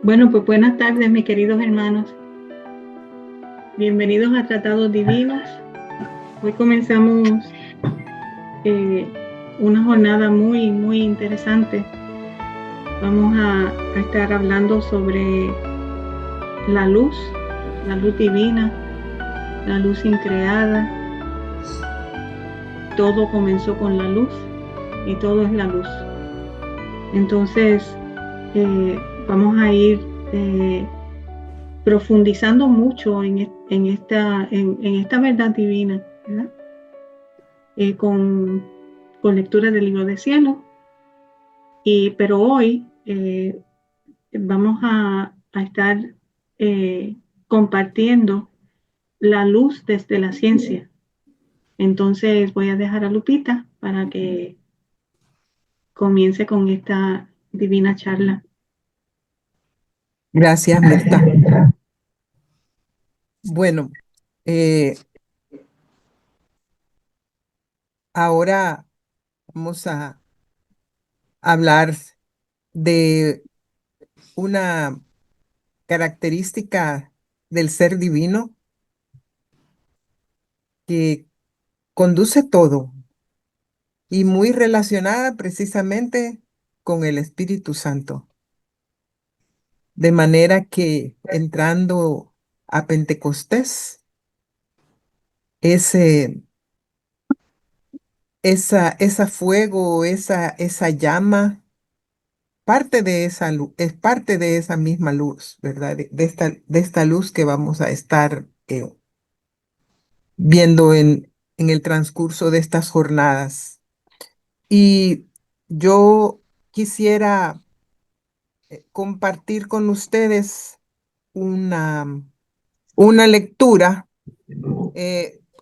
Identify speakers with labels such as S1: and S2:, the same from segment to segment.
S1: Bueno, pues buenas tardes, mis queridos hermanos. Bienvenidos a Tratados Divinos. Hoy comenzamos eh, una jornada muy interesante. Vamos a estar hablando sobre la luz divina, la luz increada. Todo comenzó con la luz y todo es la luz. Entonces, eh, vamos a ir profundizando mucho en esta verdad divina, ¿verdad? Con lectura del libro de cielo. Pero hoy vamos a estar compartiendo la luz desde la ciencia. Entonces voy a dejar a Lupita para que comience con esta divina charla.
S2: Gracias, Mirta. Bueno, eh, ahora vamos a hablar de una característica del ser divino que conduce todo y muy relacionada precisamente con el Espíritu Santo. De manera que entrando a Pentecostés, ese, esa fuego, esa llama, parte de esa luz, es parte de esa misma luz, ¿verdad? De esta luz que vamos a estar viendo en el transcurso de estas jornadas. Y yo quisiera compartir con ustedes una, una lectura.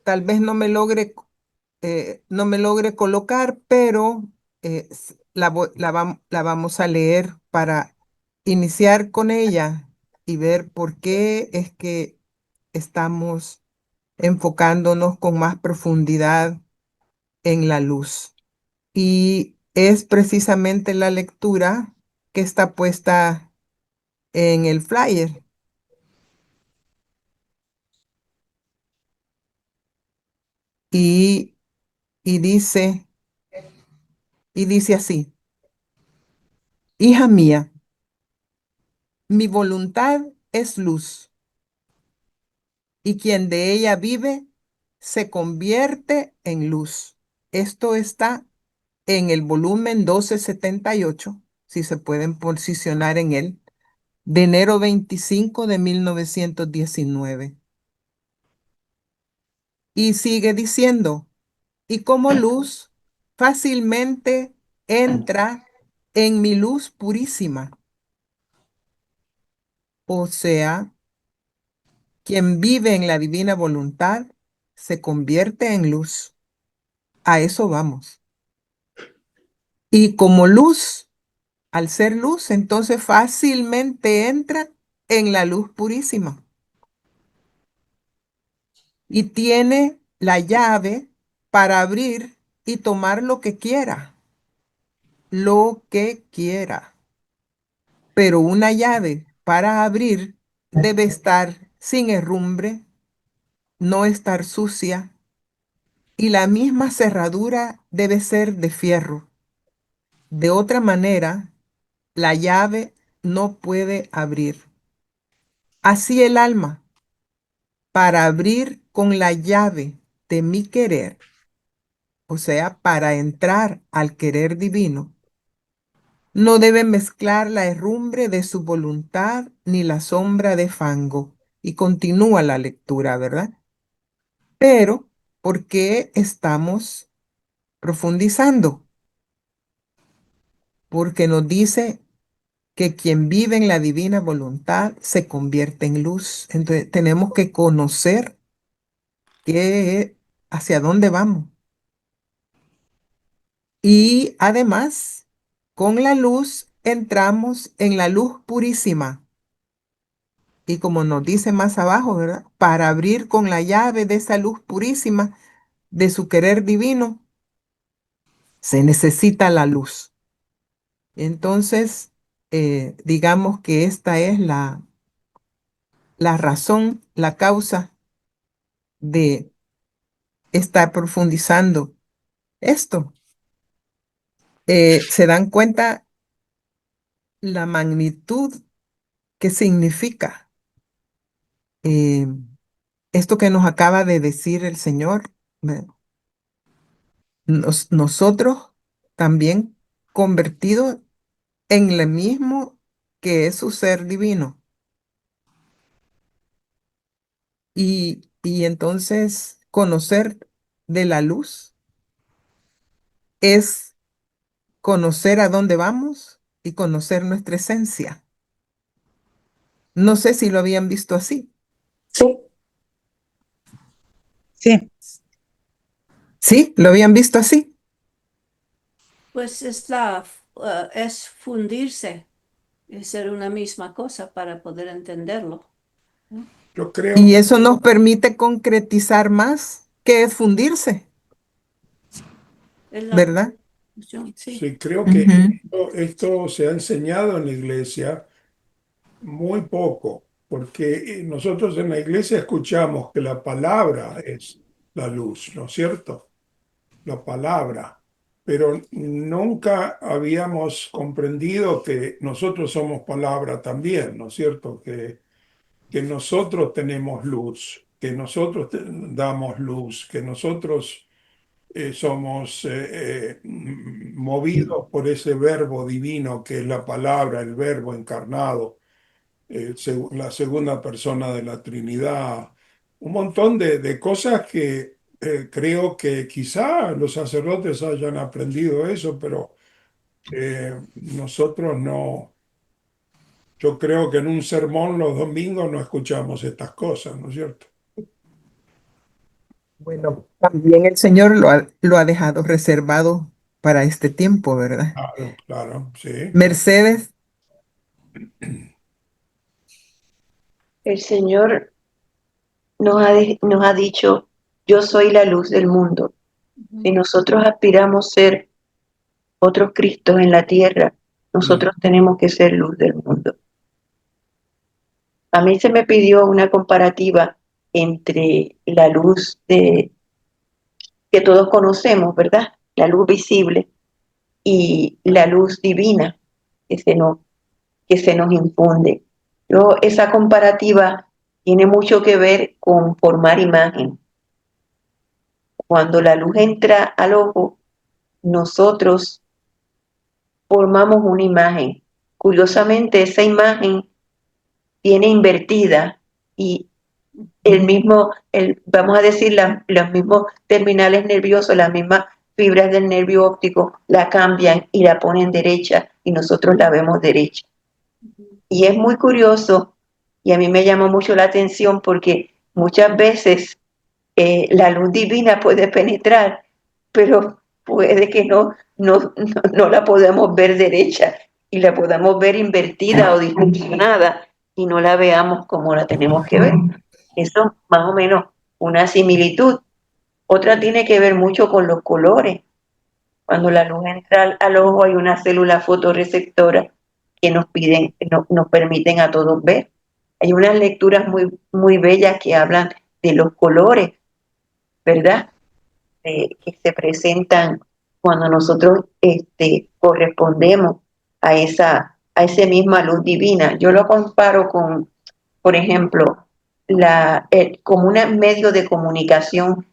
S2: Tal vez no me logre colocar, pero la vamos a leer para iniciar con ella y ver por qué es que estamos enfocándonos con más profundidad en la luz. Y es precisamente la lectura que está puesta en el flyer y, y dice, y dice así: Hija mía, mi voluntad es luz, y quien de ella vive se convierte en luz. Esto está en el volumen 1278, si se pueden posicionar en él, de enero 25 de 1919. Y sigue diciendo, y como luz fácilmente entra en mi luz purísima. O sea, quien vive en la divina voluntad se convierte en luz. A eso vamos. Y como luz, al ser luz, entonces fácilmente entra en la luz purísima. Y tiene la llave para abrir y tomar lo que quiera. Lo que quiera. Pero una llave para abrir debe estar sin herrumbre, no estar sucia, y la misma cerradura debe ser de fierro. De otra manera, la llave no puede abrir. Así el alma, para abrir con la llave de mi querer, o sea, para entrar al querer divino, no debe mezclar la herrumbre de su voluntad ni la sombra de fango. Y continúa la lectura, ¿verdad? Pero, ¿por qué estamos profundizando? Porque nos dice que quien vive en la divina voluntad se convierte en luz. Entonces tenemos que conocer hacia dónde vamos. Y además, con la luz entramos en la luz purísima. Y como nos dice más abajo, ¿verdad? Para abrir con la llave de esa luz purísima de su querer divino, se necesita la luz. Entonces, digamos que esta es la razón, la causa de estar profundizando esto. ¿Se dan cuenta la magnitud que significa eh, esto que nos acaba de decir el Señor? Nosotros también convertidos en el mismo que es su ser divino. Y entonces conocer de la luz es conocer a dónde vamos y conocer nuestra esencia. No sé si lo habían visto así.
S3: Sí,
S4: Sí,
S2: ¿Sí? ¿Lo habían visto así?
S3: pues es fundirse, es ser una misma cosa para poder entenderlo.
S5: Yo creo,
S2: Y eso nos permite concretizar más que es fundirse,
S3: Es la
S2: ¿verdad?
S3: conclusión, sí.
S5: sí, creo que
S2: Ujú.
S5: esto se ha enseñado en la iglesia muy poco, porque nosotros en la iglesia escuchamos que la palabra es la luz, ¿no es cierto? La palabra, pero nunca habíamos comprendido que nosotros somos palabra también, ¿no es cierto? Que nosotros tenemos luz, que nosotros damos luz, que nosotros somos movidos por ese verbo divino que es la palabra, el verbo encarnado, la segunda persona de la Trinidad, un montón de cosas que creo que quizá los sacerdotes hayan aprendido eso, pero nosotros no. Yo creo que en un sermón los domingos no escuchamos estas cosas, ¿no es cierto?
S2: Bueno, también el Señor lo ha dejado reservado para este tiempo, ¿verdad?
S5: Claro, claro, sí.
S2: Mercedes,
S6: El Señor nos ha dicho, yo soy la luz del mundo. Si nosotros aspiramos ser otros Cristos en la tierra,
S5: Mm,
S6: nosotros tenemos que ser luz del mundo. A mí se me pidió una comparativa entre la luz que todos conocemos, ¿verdad? La luz visible y la luz divina que que se nos infunde. Esa comparativa tiene mucho que ver con formar imagen. Cuando la luz entra al ojo, nosotros formamos una imagen. Curiosamente, esa imagen viene invertida y vamos a decir, los mismos terminales nerviosos, las mismas fibras del nervio óptico la cambian y la ponen derecha y nosotros la vemos derecha. Y es muy curioso y a mí me llamó mucho la atención porque muchas veces la luz divina puede penetrar, pero puede que no la podamos ver derecha y la podamos ver invertida o distorsionada y no la veamos como la tenemos que ver. Eso más o menos una similitud. Otra tiene que ver mucho con los colores. Cuando la luz entra al ojo hay una célula fotorreceptora que nos permiten a todos ver. Hay unas lecturas muy bellas que hablan de los colores, ¿verdad? Que se presentan cuando nosotros correspondemos a esa misma luz divina. Yo lo comparo con, por ejemplo, como un medio de comunicación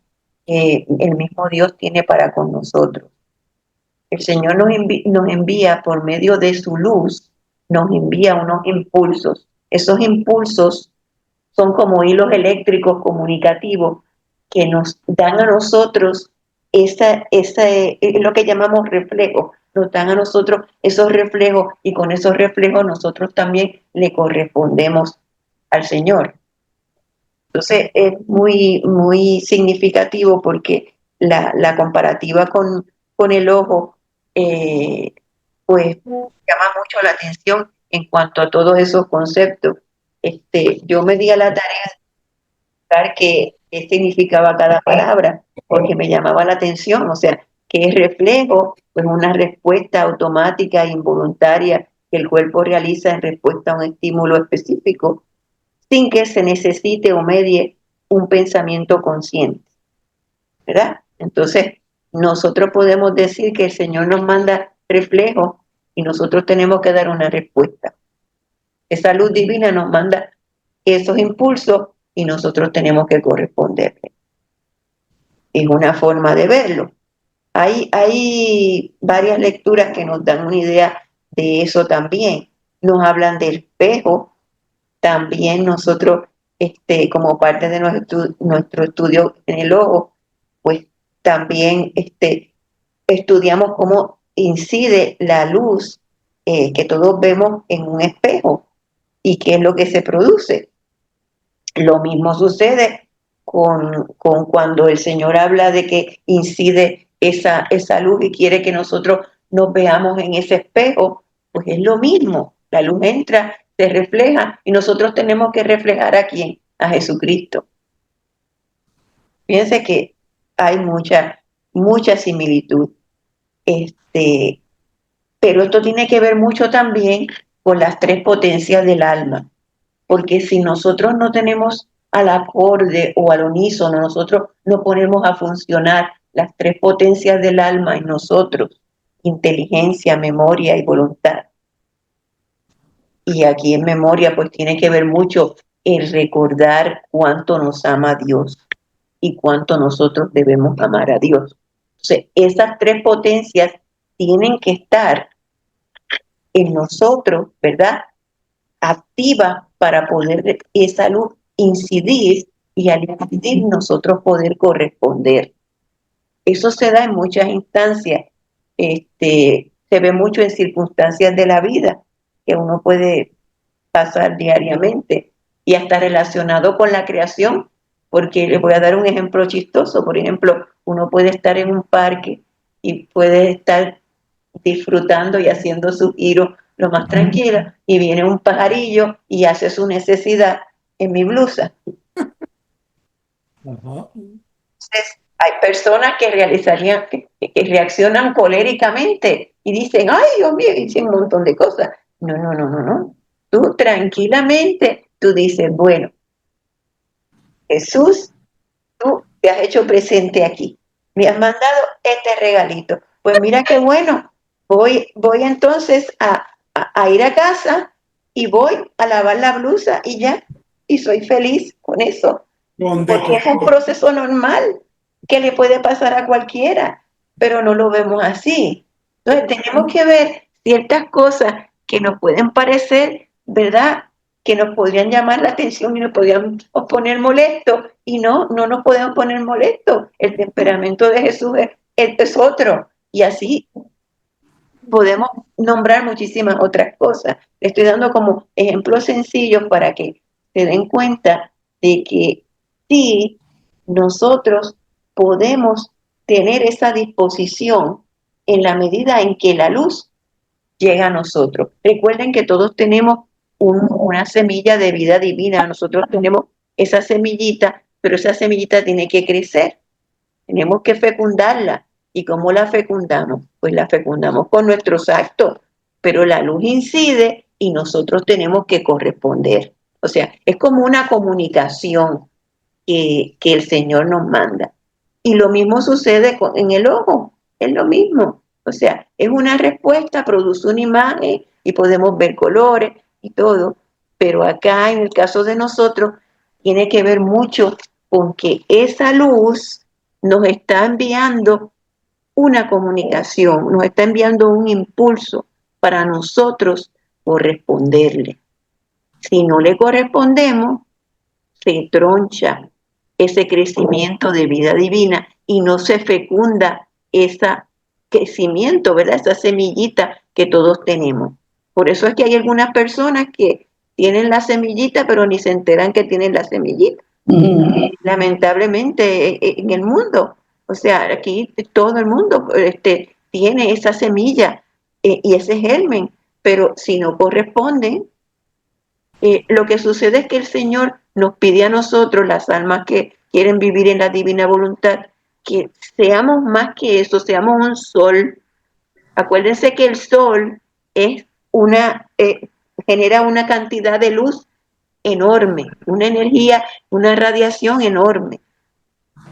S6: que el mismo Dios tiene para con nosotros. El Señor nos envía por medio de su luz, nos envía unos impulsos. Esos impulsos son como hilos eléctricos comunicativos que nos dan a nosotros lo que llamamos reflejos, nos dan a nosotros esos reflejos y con esos reflejos nosotros también le correspondemos al Señor. Entonces es muy significativo porque la comparativa con el ojo, eh, pues llama mucho la atención en cuanto a todos esos conceptos. Yo me di a la tarea buscar qué significaba cada palabra, porque me llamaba la atención, o sea, que es reflejo, pues una respuesta automática, involuntaria que el cuerpo realiza en respuesta a un estímulo específico, sin que se necesite o medie un pensamiento consciente, ¿verdad? Entonces, nosotros podemos decir que el Señor nos manda reflejos y nosotros tenemos que dar una respuesta. Esa luz divina nos manda esos impulsos y nosotros tenemos que corresponderle. Es una forma de verlo. Hay varias lecturas que nos dan una idea de eso también. Nos hablan del espejo. También nosotros, como parte de nuestro estudio en el ojo, pues también estudiamos cómo incide la luz que todos vemos en un espejo y qué es lo que se produce. Lo mismo sucede con cuando el Señor habla de que incide esa luz y quiere que nosotros nos veamos en ese espejo, pues es lo mismo. La luz entra, se refleja y nosotros tenemos que reflejar ¿a quién? A Jesucristo. Fíjense que hay mucha similitud. Pero esto tiene que ver mucho también con las tres potencias del alma, porque si nosotros no tenemos al acorde o al unísono, nosotros no ponemos a funcionar las tres potencias del alma en nosotros, inteligencia, memoria y voluntad. Y aquí en memoria pues tiene que ver mucho el recordar cuánto nos ama Dios y cuánto nosotros debemos amar a Dios. Entonces, esas tres potencias tienen que estar en nosotros, ¿verdad? Activa para poder esa luz incidir y al incidir nosotros poder corresponder. Eso se da en muchas instancias, se ve mucho en circunstancias de la vida que uno puede pasar diariamente y hasta relacionado con la creación, porque les voy a dar un ejemplo chistoso. Por ejemplo, uno puede estar en un parque y puede estar disfrutando y haciendo su giro lo más tranquila y viene un pajarillo y hace su necesidad en mi blusa.
S5: Ajá.
S6: Entonces, hay personas que reaccionan coléricamente y dicen, ay, Dios mío, dicen un montón de cosas. No. Tú tranquilamente, tú dices, bueno, Jesús, tú te has hecho presente aquí. Me has mandado este regalito. Pues mira qué bueno. Voy entonces a ir a casa y voy a lavar la blusa y ya. Y soy feliz con eso. Porque es un proceso normal que le puede pasar a cualquiera, pero no lo vemos así. Entonces tenemos que ver ciertas cosas que nos pueden parecer, ¿verdad?, que nos podrían llamar la atención y nos podrían poner molestos, y no nos podemos poner molestos. El temperamento de Jesús es otro, y así podemos nombrar muchísimas otras cosas. Le estoy dando como ejemplos sencillos para que se den cuenta de que sí, nosotros podemos tener esa disposición en la medida en que la luz llega a nosotros. Recuerden que todos tenemos una semilla de vida divina. Nosotros tenemos esa semillita, pero esa semillita tiene que crecer. Tenemos que fecundarla. ¿Y cómo la fecundamos? Pues la fecundamos con nuestros actos, pero la luz incide y nosotros tenemos que corresponder. O sea, es como una comunicación que el Señor nos manda. Y lo mismo sucede en el ojo, es lo mismo. O sea, es una respuesta, produce una imagen y podemos ver colores y todo. Pero acá, en el caso de nosotros, tiene que ver mucho con que esa luz nos está enviando una comunicación, nos está enviando un impulso para nosotros corresponderle. Si no le correspondemos, se troncha ese crecimiento de vida divina y no se fecunda ese crecimiento, ¿verdad? Esa semillita que todos tenemos. Por eso es que hay algunas personas que tienen la semillita, pero ni se enteran que tienen la semillita. Lamentablemente en el mundo, o sea, aquí todo el mundo tiene esa semilla y ese germen, pero si no corresponden, lo que sucede es que el Señor nos pide a nosotros, las almas que quieren vivir en la divina voluntad, que seamos más que eso, seamos un sol. Acuérdense que el sol es genera una cantidad de luz enorme, una energía, una radiación enorme.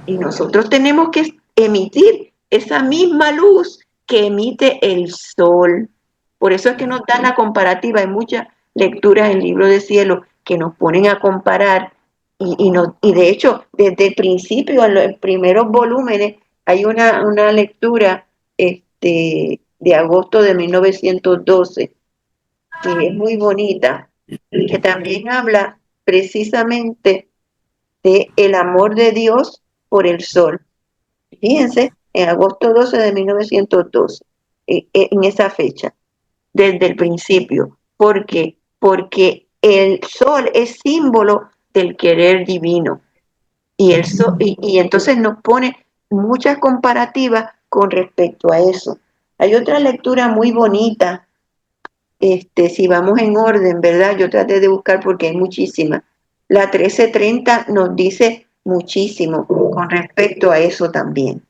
S6: Y nosotros tenemos que emitir esa misma luz que emite el sol. Por eso es que nos dan la comparativa. Hay muchas lecturas en el libro de cielo que nos ponen a comparar y de hecho, desde el principio, en los primeros volúmenes, hay una lectura de agosto de 1912 que es muy bonita, que también habla precisamente de el amor de Dios por el sol. Fíjense, en agosto 12 de 1912, en esa fecha, desde el principio. ¿Por qué? Porque el sol es símbolo del querer divino. Y entonces nos pone muchas comparativas con respecto a eso. Hay otra lectura muy bonita, si vamos en orden, ¿verdad? Yo traté de buscar porque hay muchísimas. La 1330 nos dice muchísimo con respecto a eso también.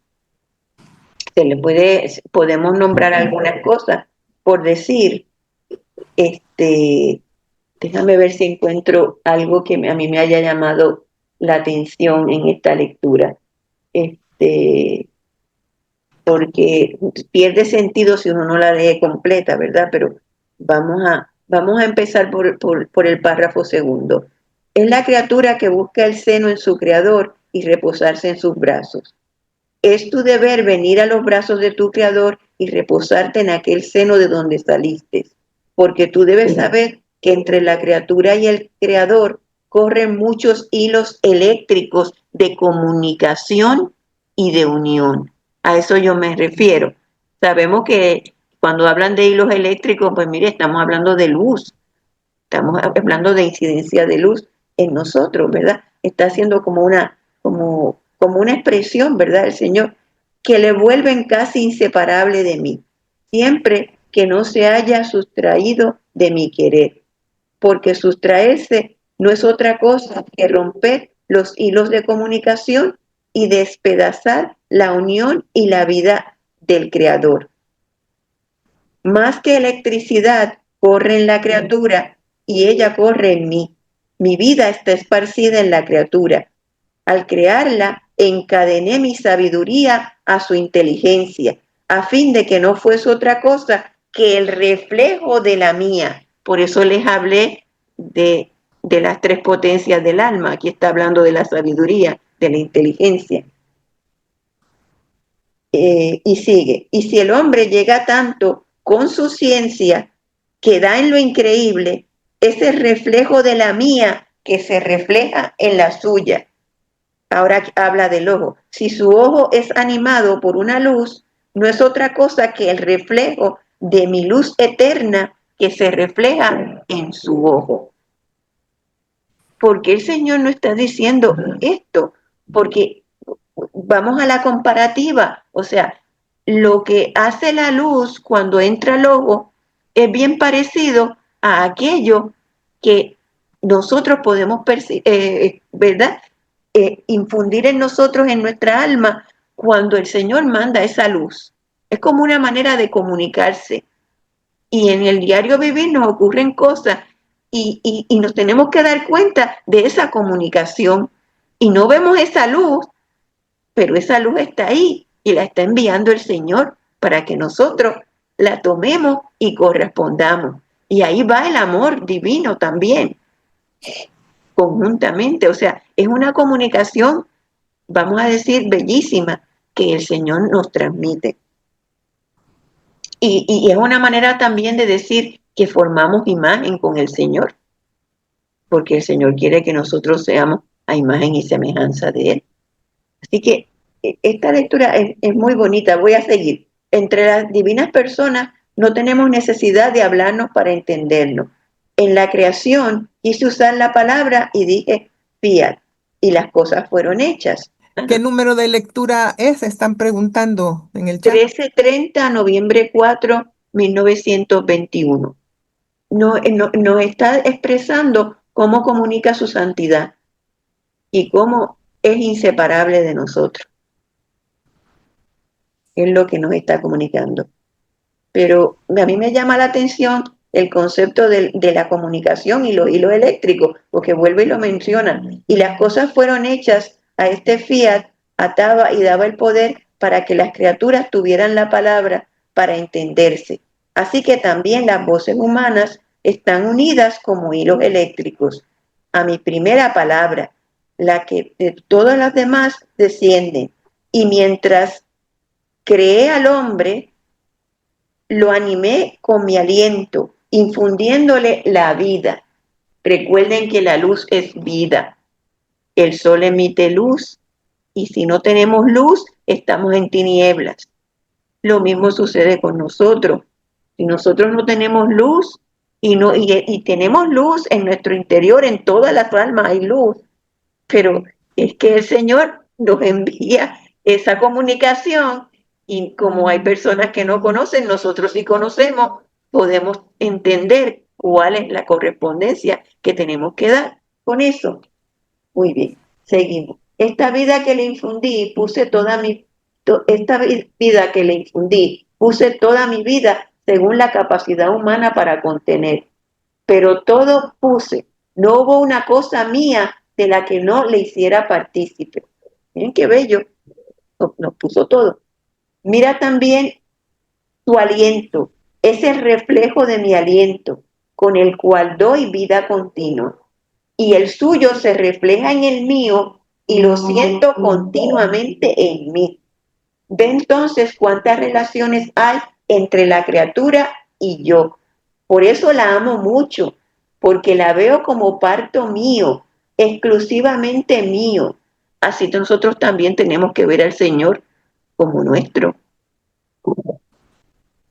S6: Podemos nombrar algunas cosas, por decir, déjame ver si encuentro algo que a mí me haya llamado la atención en esta lectura, porque pierde sentido si uno no la lee completa, ¿verdad? Pero vamos a empezar por el párrafo segundo. Es la criatura que busca el seno en su creador y reposarse en sus brazos. Es tu deber venir a los brazos de tu creador y reposarte en aquel seno de donde saliste, porque tú debes saber que entre la criatura y el creador corren muchos hilos eléctricos de comunicación y de unión. A eso yo me refiero. Sabemos que cuando hablan de hilos eléctricos, pues mire, estamos hablando de luz, estamos hablando de incidencia de luz en nosotros, ¿verdad? Está haciendo como una expresión, ¿verdad? El Señor, que le vuelven casi inseparable de mí, siempre que no se haya sustraído de mi querer, porque sustraerse no es otra cosa que romper los hilos de comunicación y despedazar la unión y la vida del Creador. Más que electricidad corre en la criatura y ella corre en mí. Mi vida está esparcida en la criatura. Al crearla, encadené mi sabiduría a su inteligencia, a fin de que no fuese otra cosa que el reflejo de la mía. Por eso les hablé de las tres potencias del alma. Aquí está hablando de la sabiduría, de la inteligencia. Y sigue. Y si el hombre llega tanto con su ciencia que da en lo increíble, ese reflejo de la mía que se refleja en la suya. Ahora habla del ojo. Si su ojo es animado por una luz, no es otra cosa que el reflejo de mi luz eterna que se refleja en su ojo. ¿Por qué el Señor no está diciendo esto? Porque vamos a la comparativa, o sea, lo que hace la luz cuando entra al ojo es bien parecido a aquello que nosotros podemos ¿verdad? Infundir en nosotros, en nuestra alma, cuando el Señor manda esa luz. Es como una manera de comunicarse. Y en el diario vivir nos ocurren cosas y nos tenemos que dar cuenta de esa comunicación. Y no vemos esa luz, pero esa luz está ahí y la está enviando el Señor para que nosotros la tomemos y correspondamos. Y ahí va el amor divino también, conjuntamente. O sea, es una comunicación, vamos a decir, bellísima, que el Señor nos transmite. Y es una manera también de decir que formamos imagen con el Señor, porque el Señor quiere que nosotros seamos a imagen y semejanza de Él. Así que esta lectura es muy bonita. Voy a seguir. Entre las divinas personas no tenemos necesidad de hablarnos para entendernos. En la creación quise usar la palabra y dije fiat, y las cosas fueron hechas.
S2: ¿Qué número de lectura es? Están preguntando en el chat.
S6: 1330, noviembre 4, 1921. Nos está expresando cómo comunica su santidad y cómo es inseparable de nosotros. Es lo que nos está comunicando. Pero a mí me llama la atención el concepto de la comunicación y los hilos eléctricos, porque vuelve y lo menciona. Y las cosas fueron hechas a este fiat, ataba y daba el poder para que las criaturas tuvieran la palabra para entenderse. Así que también las voces humanas están unidas como hilos eléctricos a mi primera palabra, la que de todas las demás descienden. Y mientras creé al hombre, lo animé con mi aliento, infundiéndole la vida. Recuerden que la luz es vida. El sol emite luz y si no tenemos luz, estamos en tinieblas. Lo mismo sucede con nosotros. Si nosotros no tenemos luz y tenemos luz en nuestro interior, en todas las almas hay luz, pero es que el Señor nos envía esa comunicación y como hay personas que no conocen, nosotros sí conocemos, podemos entender cuál es la correspondencia que tenemos que dar con eso. Muy bien, seguimos. Esta vida que le infundí, puse toda mi vida según la capacidad humana para contener, pero todo puse, no hubo una cosa mía de la que no le hiciera partícipe. Miren qué bello, nos puso todo. Mira también tu aliento, es el reflejo de mi aliento, con el cual doy vida continua. Y el suyo se refleja en el mío y lo siento continuamente en mí. Ve entonces cuántas relaciones hay entre la criatura y yo. Por eso la amo mucho, porque la veo como parto mío, exclusivamente mío. Así nosotros también tenemos que ver al Señor como nuestro.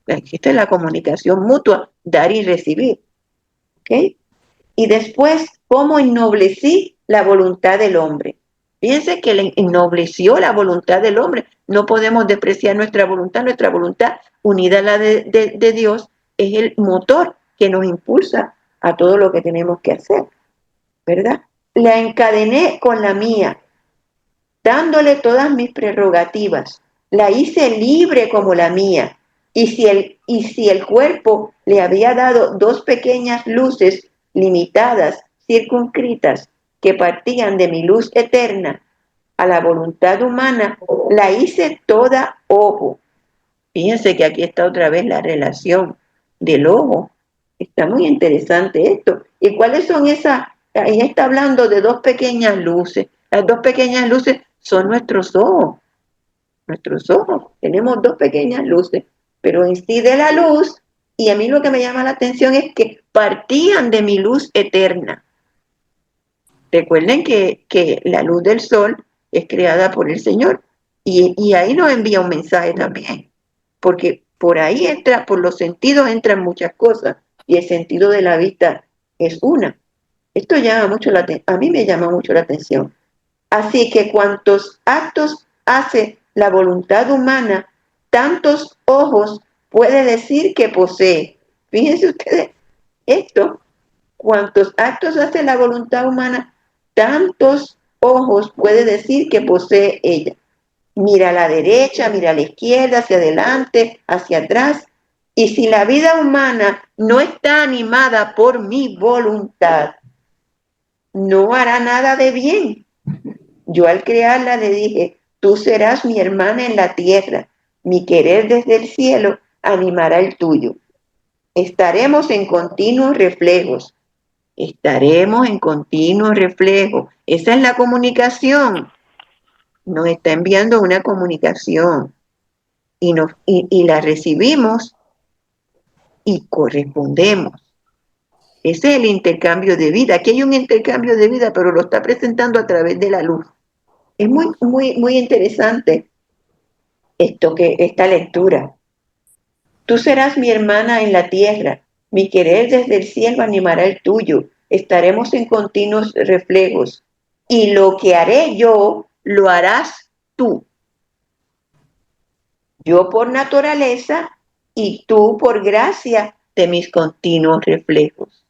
S6: Esta es la comunicación mutua, dar y recibir. ¿Ok? Y después, ¿cómo ennoblecí la voluntad del hombre? Fíjense que le ennobleció la voluntad del hombre. No podemos despreciar nuestra voluntad unida a la de Dios es el motor que nos impulsa a todo lo que tenemos que hacer, ¿verdad? La encadené con la mía, dándole todas mis prerrogativas. La hice libre como la mía. Y si el cuerpo le había dado dos pequeñas luces limitadas, circunscritas, que partían de mi luz eterna, a la voluntad humana, la hice toda ojo. Fíjense que aquí está otra vez la relación del ojo. Está muy interesante esto. ¿Y cuáles son esas? Ahí está hablando de dos pequeñas luces. Las dos pequeñas luces son nuestros ojos. Nuestros ojos. Tenemos dos pequeñas luces, pero incide la luz, y a mí lo que me llama la atención es que partían de mi luz eterna. Recuerden que la luz del sol es creada por el Señor, y ahí nos envía un mensaje también, porque por ahí entra, por los sentidos entran muchas cosas, y el sentido de la vista es una. Esto llama mucho la atención, a mí me llama mucho la atención. Así que cuantos actos hace la voluntad humana, tantos ojos puede decir que posee. Fíjense ustedes esto, cuantos actos hace la voluntad humana, tantos ojos puede decir que posee ella. Mira a la derecha, mira a la izquierda, hacia adelante, hacia atrás. Y si la vida humana no está animada por mi voluntad, no hará nada de bien. Yo al crearla le dije, tú serás mi hermana en la tierra, mi querer desde el cielo animará el tuyo. Estaremos en continuos reflejos. Estaremos en continuos reflejos. Esa es la comunicación. Nos está enviando una comunicación y la recibimos y correspondemos. Ese es el intercambio de vida. Aquí hay un intercambio de vida, pero lo está presentando a través de la luz. Es muy interesante esta lectura. Tú serás mi hermana en la tierra, mi querer desde el cielo animará el tuyo, estaremos en continuos reflejos, y lo que haré yo, lo harás tú. Yo por naturaleza y tú por gracia de mis continuos reflejos.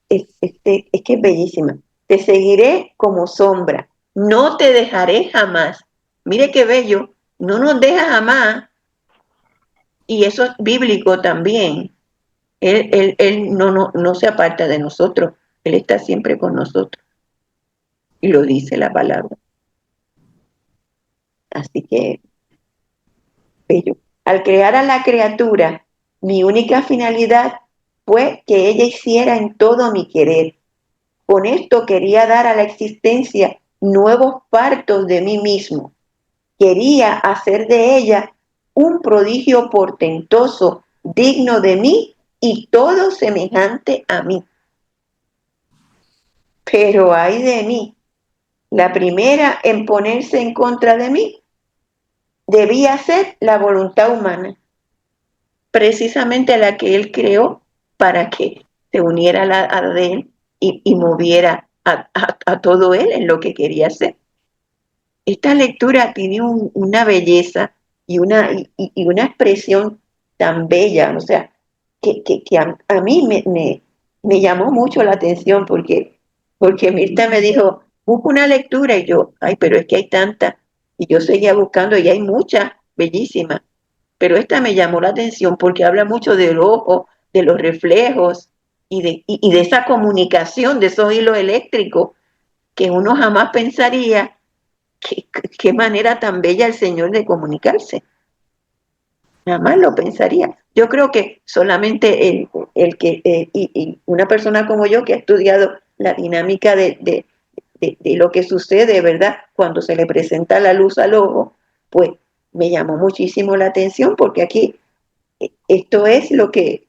S6: Es que es bellísima. Te seguiré como sombra, no te dejaré jamás. Mire qué bello, no nos deja jamás. Y eso es bíblico también. Él no se aparta de nosotros, Él está siempre con nosotros. Y lo dice la palabra. Así que, bello. Al crear a la criatura, mi única finalidad fue que ella hiciera en todo mi querer. Con esto quería dar a la existencia nuevos partos de mí mismo. Quería hacer de ella un prodigio portentoso, digno de mí y todo semejante a mí. Pero ay de mí, la primera en ponerse en contra de mí debía ser la voluntad humana, precisamente la que él creó para que se uniera a la de él y moviera a todo él en lo que quería hacer. Esta lectura tiene una belleza y una expresión tan bella, o sea, que a mí me llamó mucho la atención porque Mirta me dijo, busca una lectura y yo, ay, pero es que hay tanta, y yo seguía buscando y hay muchas bellísimas, pero esta me llamó la atención porque habla mucho del ojo, de los reflejos y de esa comunicación, de esos hilos eléctricos que uno jamás pensaría. Qué manera tan bella el Señor de comunicarse. Jamás lo pensaría. Yo creo que solamente el que, y una persona como yo que ha estudiado la dinámica de lo que sucede, ¿verdad? Cuando se le presenta la luz al ojo, pues me llamó muchísimo la atención porque aquí esto es lo que,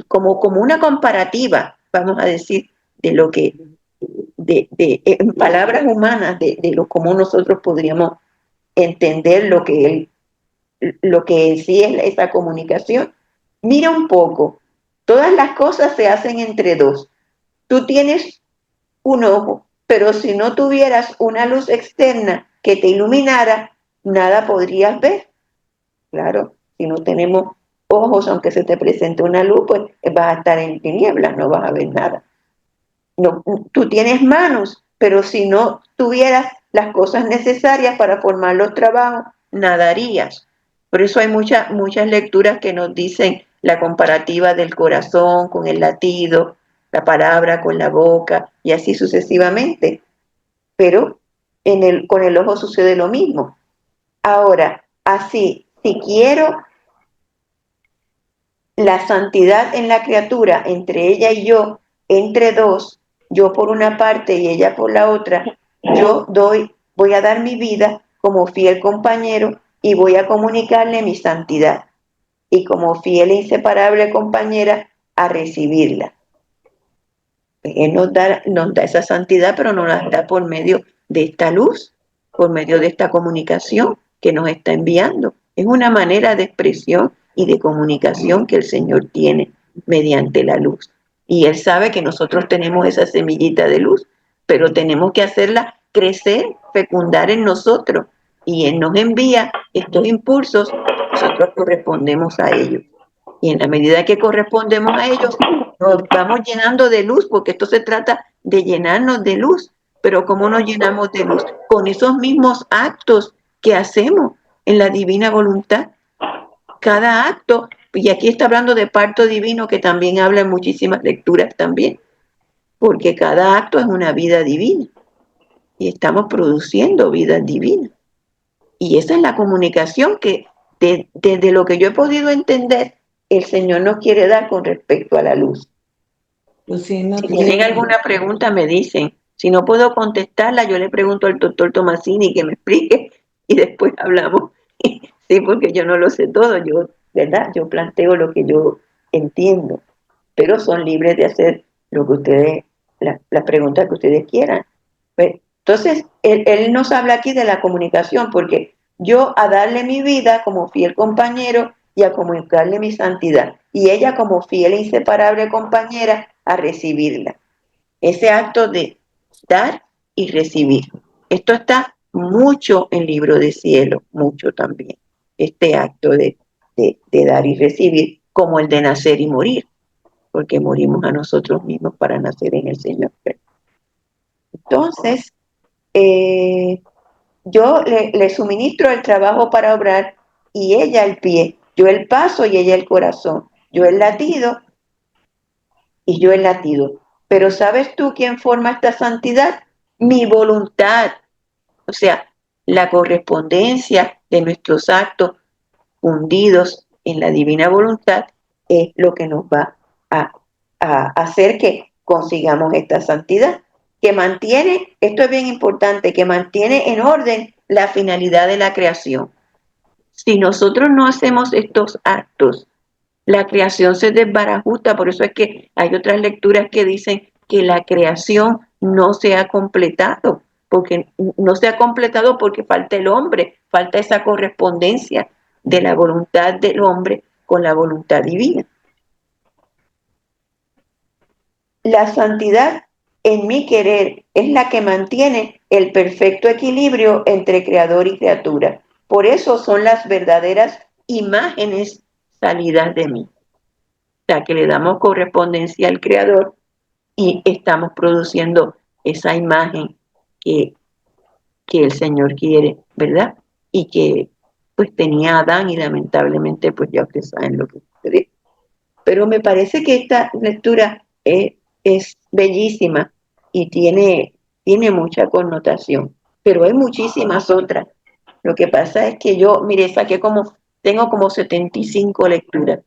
S6: como una comparativa, vamos a decir, de lo que, en palabras humanas, de lo como nosotros podríamos entender lo que en sí es esa comunicación. Mira un poco, todas las cosas se hacen entre dos. Tú tienes un ojo, pero si no tuvieras una luz externa que te iluminara, nada podrías ver. Claro, si no tenemos ojos, aunque se te presente una luz, pues vas a estar en tinieblas, no vas a ver nada. No, tú tienes manos, pero si no tuvieras las cosas necesarias para formar los trabajos, nadarías. Por eso hay muchas lecturas que nos dicen la comparativa del corazón con el latido, la palabra con la boca y así sucesivamente. Pero con el ojo sucede lo mismo. Ahora, así, si quiero la santidad en la criatura, entre ella y yo, entre dos, yo por una parte y ella por la otra, voy a dar mi vida como fiel compañero y voy a comunicarle mi santidad y como fiel e inseparable compañera a recibirla. Él nos da esa santidad, pero nos la da por medio de esta luz, por medio de esta comunicación que nos está enviando. Es una manera de expresión y de comunicación que el Señor tiene mediante la luz. Y Él sabe que nosotros tenemos esa semillita de luz, pero tenemos que hacerla crecer, fecundar en nosotros. Y Él nos envía estos impulsos, nosotros correspondemos a ellos. Y en la medida que correspondemos a ellos, nos vamos llenando de luz, porque esto se trata de llenarnos de luz. Pero ¿cómo nos llenamos de luz? Con esos mismos actos que hacemos en la divina voluntad. Cada acto, y aquí está hablando de parto divino, que también habla en muchísimas lecturas también, porque cada acto es una vida divina y estamos produciendo vidas divinas. Y esa es la comunicación que desde lo que yo he podido entender, el Señor nos quiere dar con respecto a la luz. Si tienen alguna pregunta, me dicen. Si no puedo contestarla, yo le pregunto al doctor Tomasini que me explique y después hablamos. Sí, porque yo no lo sé todo, ¿verdad? Yo planteo lo que yo entiendo, pero son libres de hacer lo que ustedes, las preguntas que ustedes quieran. Pues, entonces, él nos habla aquí de la comunicación, porque yo a darle mi vida como fiel compañero y a comunicarle mi santidad, y ella como fiel e inseparable compañera a recibirla. Ese acto de dar y recibir. Esto está mucho en Libro de Cielo, mucho también. Este acto de dar y recibir, como el de nacer y morir, porque morimos a nosotros mismos para nacer en el Señor. Entonces, yo le suministro el trabajo para obrar y ella el pie, yo el paso y ella el corazón, yo el latido y yo el latido. Pero ¿sabes tú quién forma esta santidad? Mi voluntad. O sea, la correspondencia de nuestros actos fundidos en la divina voluntad es lo que nos va a, a hacer que consigamos esta santidad, que mantiene, esto es bien importante, que mantiene en orden la finalidad de la creación. Si nosotros no hacemos estos actos, la creación se desbarajusta. Por eso es que hay otras lecturas que dicen que la creación no se ha completado, porque no se ha completado porque falta el hombre, falta esa correspondencia de la voluntad del hombre con la voluntad divina. La santidad en mi querer es la que mantiene el perfecto equilibrio entre creador y criatura. Por eso son las verdaderas imágenes salidas de mí. O sea, que le damos correspondencia al creador y estamos produciendo esa imagen que el Señor quiere, ¿verdad? Y que pues tenía Adán y lamentablemente pues ya ustedes saben lo que sucedió. Pero me parece que esta lectura es bellísima y tiene mucha connotación, pero hay muchísimas otras. Lo que pasa es que yo, mire, tengo como 75 lecturas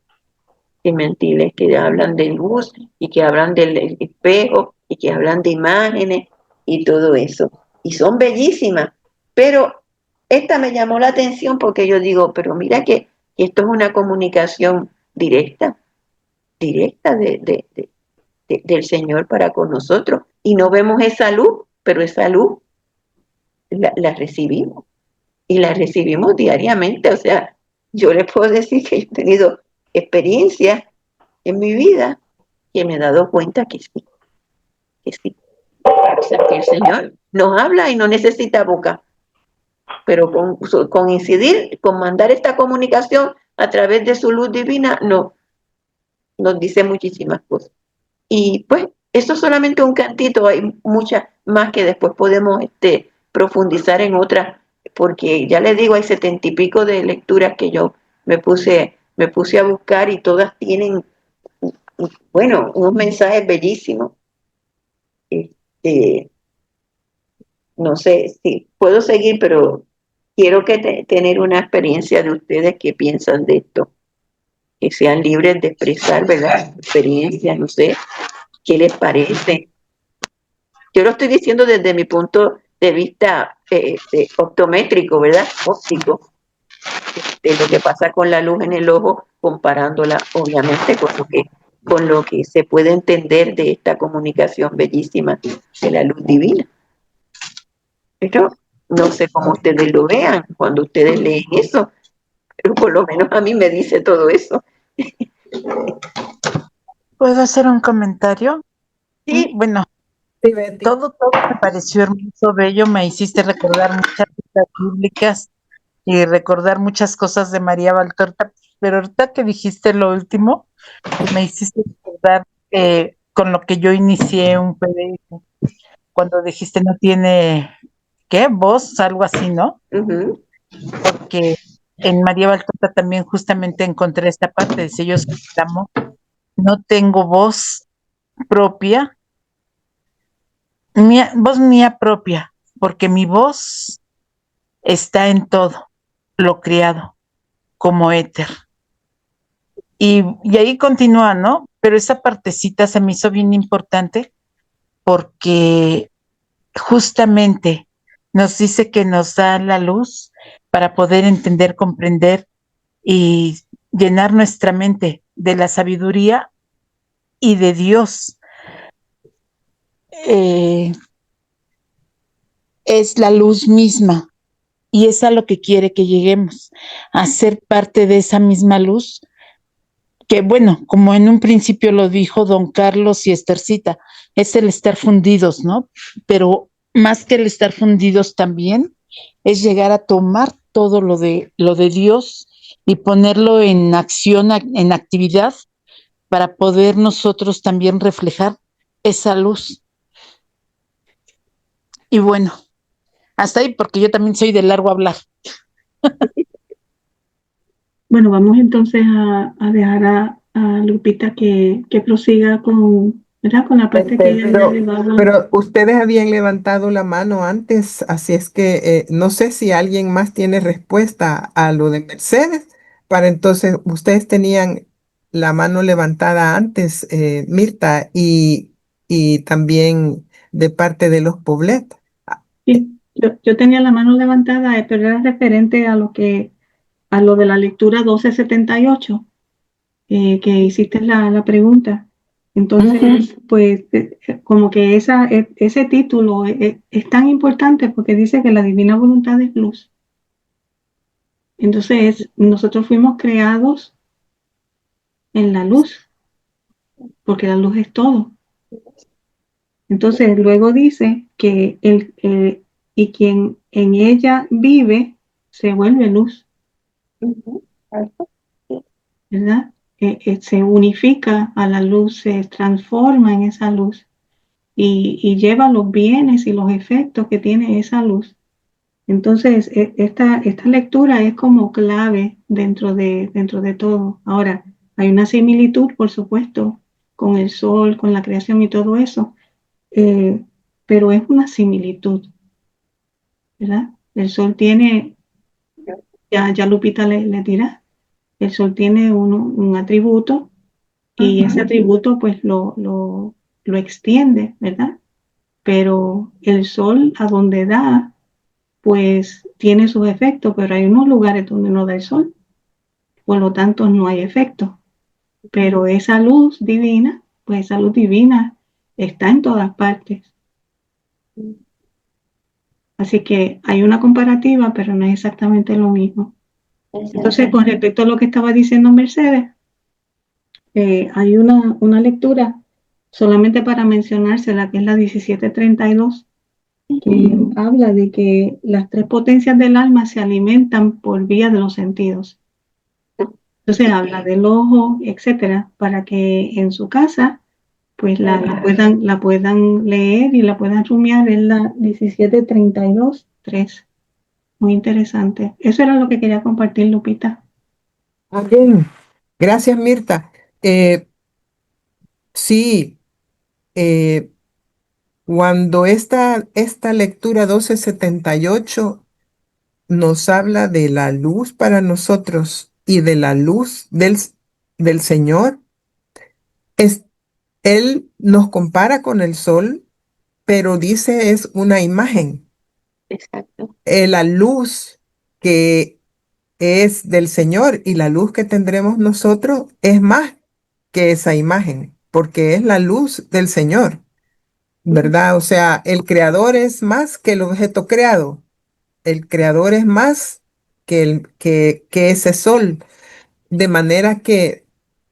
S6: mentiles que hablan de luz y que hablan del espejo y que hablan de imágenes y todo eso. Y son bellísimas, pero esta me llamó la atención porque yo digo, pero mira que esto es una comunicación directa del Señor para con nosotros. Y no vemos esa luz, pero esa luz la recibimos y la recibimos diariamente. O sea, yo les puedo decir que he tenido experiencias en mi vida que me he dado cuenta que sí, que sí. O sea, que el Señor nos habla y no necesita boca, pero con incidir, con mandar esta comunicación a través de su luz divina, no, nos dice muchísimas cosas. Y pues, eso es solamente un cantito, hay muchas más que después podemos profundizar en otras, porque ya les digo, hay 70 y pico de lecturas que yo me puse a buscar y todas tienen, bueno, unos mensajes bellísimos. No sé si puedo seguir, pero quiero tener una experiencia de ustedes que piensan de esto, que sean libres de expresar, ¿verdad? Experiencias, no sé, ¿qué les parece? Yo lo estoy diciendo desde mi punto de vista optométrico, ¿verdad? Óptico, de lo que pasa con la luz en el ojo, comparándola obviamente con lo que se puede entender de esta comunicación bellísima de la luz divina. Pero no sé cómo ustedes lo vean cuando ustedes leen eso, pero por lo menos a mí me dice todo eso.
S4: ¿Puedo hacer un comentario?
S6: Sí.
S4: Bueno,
S2: Sí, Betty.
S4: todo me pareció hermoso, bello, me hiciste recordar muchas citas bíblicas y recordar muchas cosas de María Valtorta, pero ahorita que dijiste lo último, me hiciste recordar con lo que yo inicié un PDF, cuando dijiste no tiene, ¿qué? Voz, algo así, ¿no?
S6: Uh-huh.
S4: Porque en María Valtorta también justamente encontré esta parte, dice yo exclamo, no tengo voz propia, voz mía propia, porque mi voz está en todo lo criado como éter. Y ahí continúa, ¿no? Pero esa partecita se me hizo bien importante porque justamente nos dice que nos da la luz para poder entender, comprender y llenar nuestra mente de la sabiduría y de Dios. Es la luz misma y es a lo que quiere que lleguemos, a ser parte de esa misma luz que, bueno, como en un principio lo dijo don Carlos y Estercita, es el estar fundidos, ¿no? Pero más que el estar fundidos también es llegar a tomar todo lo de Dios y ponerlo en acción, en actividad, para poder nosotros también reflejar esa luz. Y bueno, hasta ahí, porque yo también soy de largo hablar.
S1: Bueno, vamos entonces a dejar a Lupita que prosiga con, ¿verdad? Con la parte que ella ya
S2: Pero,
S1: llevaba.
S2: pero ustedes habían levantado la mano antes, así es que no sé si alguien más tiene respuesta a lo de Mercedes. Para entonces, ustedes tenían la mano levantada antes, Mirta, y también de parte de los Poblet. Ah,
S1: Sí, yo tenía la mano levantada, pero era referente a lo de la lectura 1278, que hiciste la pregunta. Entonces, pues, como que ese título es tan importante porque dice que la divina voluntad es luz. Entonces, nosotros fuimos creados en la luz, porque la luz es todo. Entonces, luego dice que y quien en ella vive se vuelve luz, ¿verdad? Se unifica a la luz, se transforma en esa luz y lleva los bienes y los efectos que tiene esa luz. Entonces, esta lectura es como clave dentro de todo. Ahora, hay una similitud, por supuesto, con el sol, con la creación y todo eso, eh, pero es una similitud, ¿verdad? El sol tiene, ya Lupita le dirá, el sol tiene un atributo y ese atributo pues lo extiende, ¿verdad? Pero el sol a donde da, pues tiene sus efectos, pero hay unos lugares donde no da el sol, por lo tanto no hay efecto. Pero esa luz divina, pues esa luz divina está en todas partes. Así que hay una comparativa, pero no es exactamente lo mismo. Entonces, con respecto a lo que estaba diciendo Mercedes, hay una lectura solamente para mencionársela, que es la 1732, que habla de que las tres potencias del alma se alimentan por vía de los sentidos. Entonces habla del ojo, etcétera, para que en su casa pues la puedan leer y la puedan rumiar en la 1732-3. Muy interesante. Eso era lo que quería compartir, Lupita.
S2: bien, gracias, Mirta. Eh, sí, eh, cuando esta lectura 1278 nos habla de la luz para nosotros y de la luz del Señor, es, Él nos compara con el sol, pero dice es una imagen.
S6: Exacto.
S2: La luz que es del Señor y la luz que tendremos nosotros es más que esa imagen, porque es la luz del Señor, ¿verdad? O sea, el creador es más que el objeto creado. El creador es más que ese sol. De manera que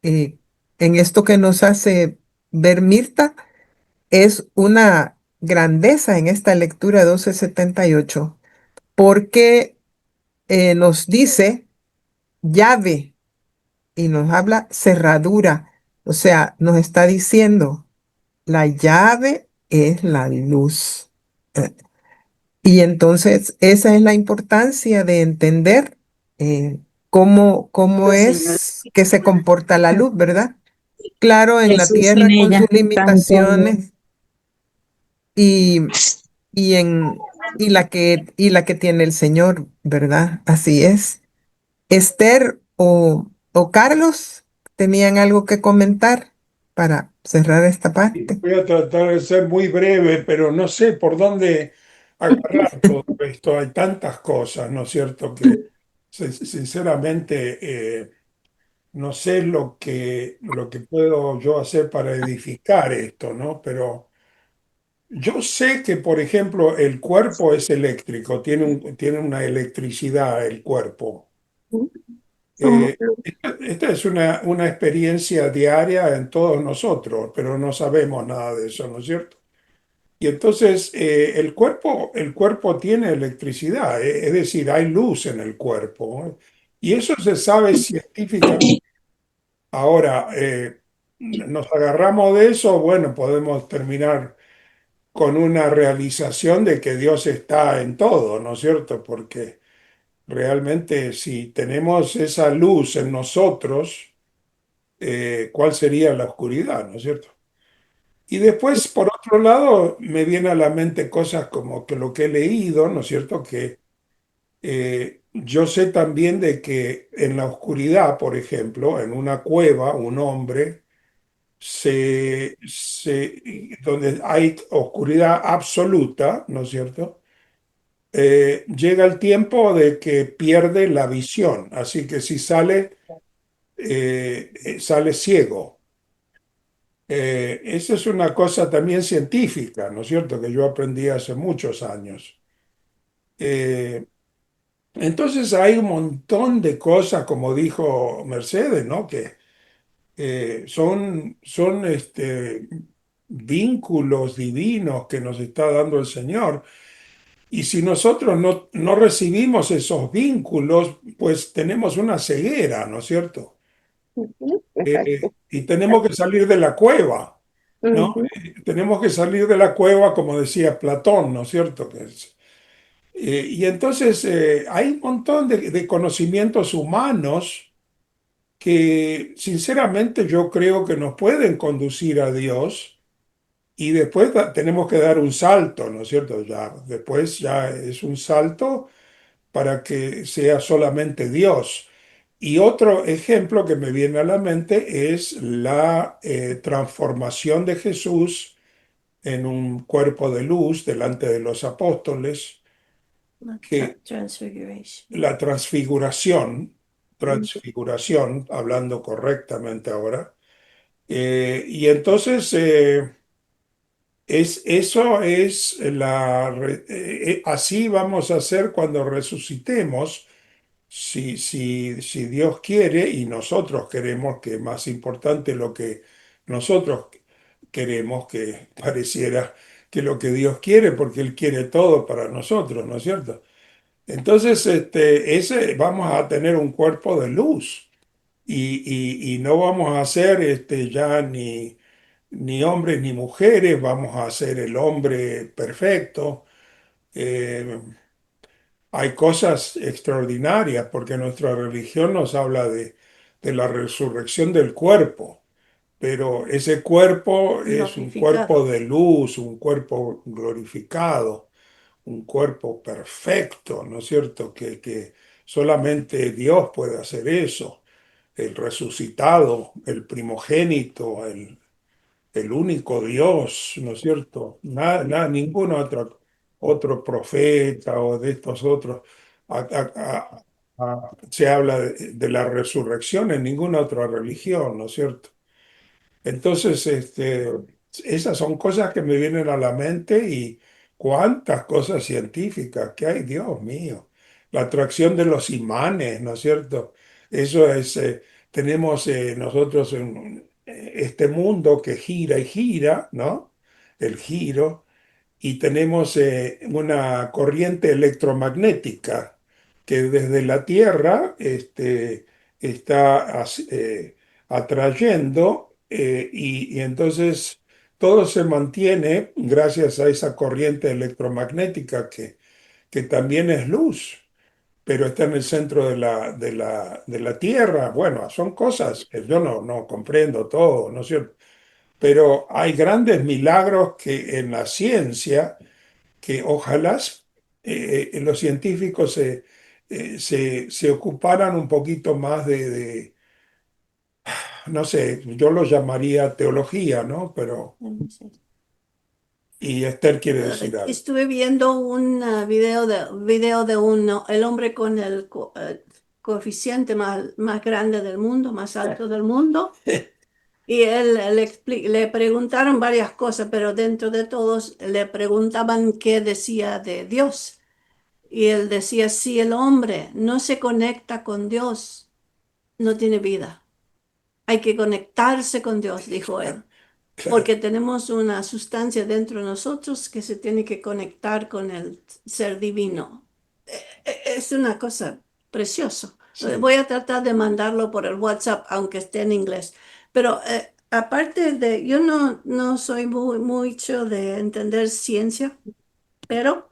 S2: eh, en esto que nos hace ver Mirta, es una grandeza en esta lectura 1278, porque nos dice llave y nos habla cerradura. O sea, nos está diciendo, la llave es la luz. Y entonces esa es la importancia de entender cómo
S6: Los señores.
S2: es que se comporta la luz, ¿verdad? Claro, en la
S4: Jesús en
S2: tierra con
S4: ella,
S2: sus
S4: tanto amor.
S2: limitaciones y, y, en, y la que tiene el Señor, ¿verdad? Así es. Esther o Carlos tenían algo que comentar para cerrar esta parte.
S5: Voy a tratar de ser muy breve, pero no sé por dónde agarrar todo esto. Hay tantas cosas, ¿no es cierto? Que sinceramente no sé lo que puedo yo hacer para edificar esto, ¿no? Pero yo sé que, por ejemplo, el cuerpo es eléctrico, tiene una electricidad el cuerpo.
S6: Somos
S5: Eh,
S6: luz.
S5: esta es una experiencia diaria en todos nosotros, pero no sabemos nada de eso, ¿no es cierto? Y entonces el cuerpo tiene electricidad, es decir, hay luz en el cuerpo, ¿eh? Y eso se sabe científicamente. Ahora, nos agarramos de eso, bueno, podemos terminar con una realización de que Dios está en todo, ¿no es cierto? Porque realmente si tenemos esa luz en nosotros, cuál sería la oscuridad, ¿no es cierto? Y después, por otro lado, me viene a la mente cosas como que lo que he leído, ¿no es cierto? Que yo sé también de que en la oscuridad, por ejemplo, en una cueva, un hombre, donde hay oscuridad absoluta, ¿no es cierto? Llega el tiempo de que pierde la visión, así que si sale, sale ciego. Esa es una cosa también científica, ¿no es cierto? Que yo aprendí hace muchos años. Eh, entonces hay un montón de cosas, como dijo Mercedes, ¿no? Que son vínculos divinos que nos está dando el Señor. Y si nosotros no recibimos esos vínculos, pues tenemos una ceguera, ¿no es cierto?
S6: Ujú, exacto.
S5: Y tenemos que salir de la cueva, ¿no?
S6: Ujú,
S5: Tenemos que salir de la cueva, como decía Platón, ¿no es cierto? Y entonces hay un montón de conocimientos humanos que sinceramente yo creo que nos pueden conducir a Dios y después tenemos que dar un salto, ¿no es cierto? Ya, después ya es un salto para que sea solamente Dios. Y otro ejemplo que me viene a la mente es la transformación de Jesús en un cuerpo de luz delante de los apóstoles,
S3: La
S5: que
S3: transfiguration.
S5: la transfiguración,
S3: Mm.
S5: transfiguración, hablando correctamente ahora, y entonces eso es así vamos a hacer cuando resucitemos, si Dios quiere y nosotros queremos, que es más importante lo que nosotros queremos, que pareciera que lo que Dios quiere, porque Él quiere todo para nosotros, ¿no es cierto? Entonces, vamos a tener un cuerpo de luz y no vamos a ser ya ni hombres ni mujeres, vamos a ser el hombre perfecto. Eh, Hay cosas extraordinarias porque nuestra religión nos habla de la resurrección del cuerpo, pero ese cuerpo es un cuerpo
S3: Glorificado.
S5: de luz, un cuerpo glorificado, un cuerpo perfecto, ¿no es cierto? Que solamente Dios puede hacer eso. El resucitado, el primogénito, el único Dios, ¿no es cierto? Ningún otro profeta o de estos otros se habla de la resurrección en ninguna otra religión, ¿no es cierto? Entonces, esas son cosas que me vienen a la mente y cuántas cosas científicas que hay, Dios mío. La atracción de los imanes, ¿no es cierto? Eso es, tenemos nosotros este mundo que gira y gira, ¿no? El giro y tenemos una corriente electromagnética que desde la Tierra está atrayendo y entonces todo se mantiene gracias a esa corriente electromagnética que también es luz, pero está en el centro de la Tierra. Bueno, son cosas que yo no comprendo todo, ¿no es cierto? Pero hay grandes milagros que en la ciencia que ojalá los científicos se ocuparan un poquito más no sé, yo lo llamaría teología, ¿no? Pero, y Esther quiere decir algo.
S3: Estuve viendo un video de el hombre con el coeficiente más grande del mundo, más alto del mundo. Y él le preguntaron varias cosas, pero dentro de todos le preguntaban qué decía de Dios. Y él decía, si el hombre no se conecta con Dios, no tiene vida. Hay que conectarse con Dios, dijo él,
S5: Claro,
S3: porque tenemos una sustancia dentro de nosotros que se tiene que conectar con el ser divino. Es una cosa preciosa.
S5: sí.
S3: Voy a tratar de mandarlo por el WhatsApp, aunque esté en inglés. Pero aparte de, yo no soy mucho de entender ciencia, pero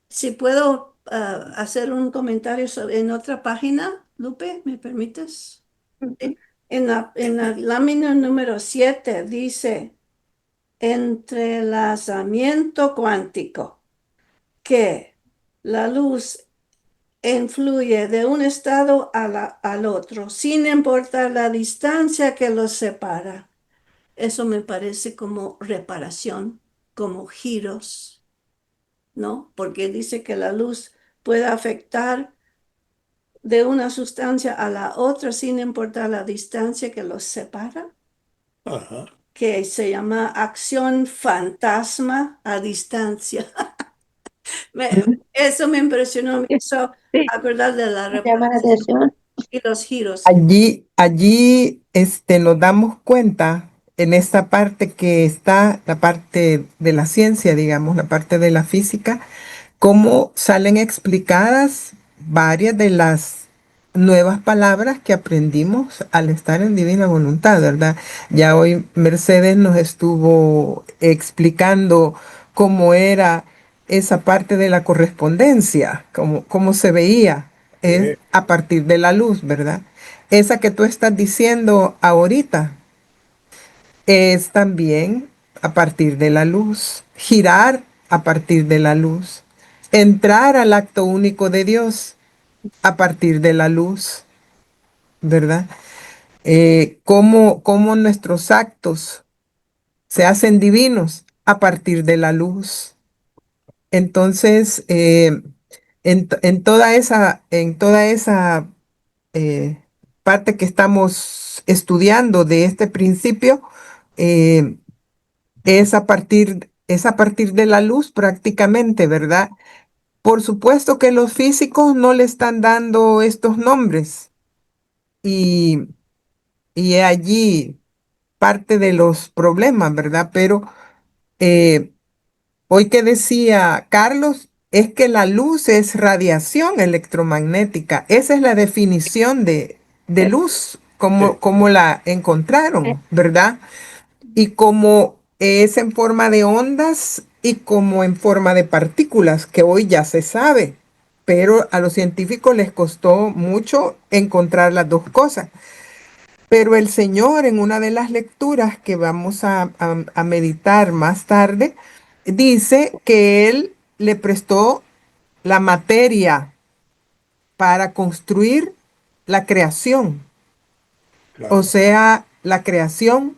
S3: si puedo hacer un comentario en otra página, Lupe, ¿me permites?
S6: ujú.
S3: En la lámina número 7 dice entrelazamiento cuántico, que la luz influye de un estado al otro, sin importar la distancia que los separa. Eso me parece como reparación, como giros, ¿no? Porque dice que la luz puede afectar de una sustancia a la otra sin importar la distancia que los separa,
S5: Ajá.
S3: que se llama acción fantasma a distancia. Eso me impresionó, me hizo
S6: Sí,
S3: acordar de la
S6: me llama la
S3: reparación
S6: atención.
S3: y los giros.
S2: Allí nos damos cuenta en esta parte que está la parte de la ciencia, digamos, la parte de la física, cómo salen explicadas varias de las nuevas palabras que aprendimos al estar en Divina Voluntad, ¿verdad? Ya hoy Mercedes nos estuvo explicando cómo era esa parte de la correspondencia, cómo se veía a partir de la luz, ¿verdad? Esa que tú estás diciendo ahorita es también a partir de la luz, girar a partir de la luz, entrar al acto único de Dios a partir de la luz, ¿verdad? Cómo nuestros actos se hacen divinos a partir de la luz. Entonces, en toda esa eh, parte que estamos estudiando de este principio, eh, es a partir de la luz prácticamente, ¿verdad? Por supuesto que los físicos no le están dando estos nombres y, y he allí parte de los problemas, ¿verdad? Pero eh, hoy que decía Carlos, es que la luz es radiación electromagnética. Esa es la definición de luz,
S5: Sí.
S2: como la encontraron, ¿verdad? Y como es en forma de ondas y como en forma de partículas, que hoy ya se sabe, pero a los científicos les costó mucho encontrar las dos cosas. Pero el Señor en una de las lecturas que vamos a meditar más tarde, dice que Él le prestó la materia para construir la creación. O
S5: Claro.
S2: sea, la creación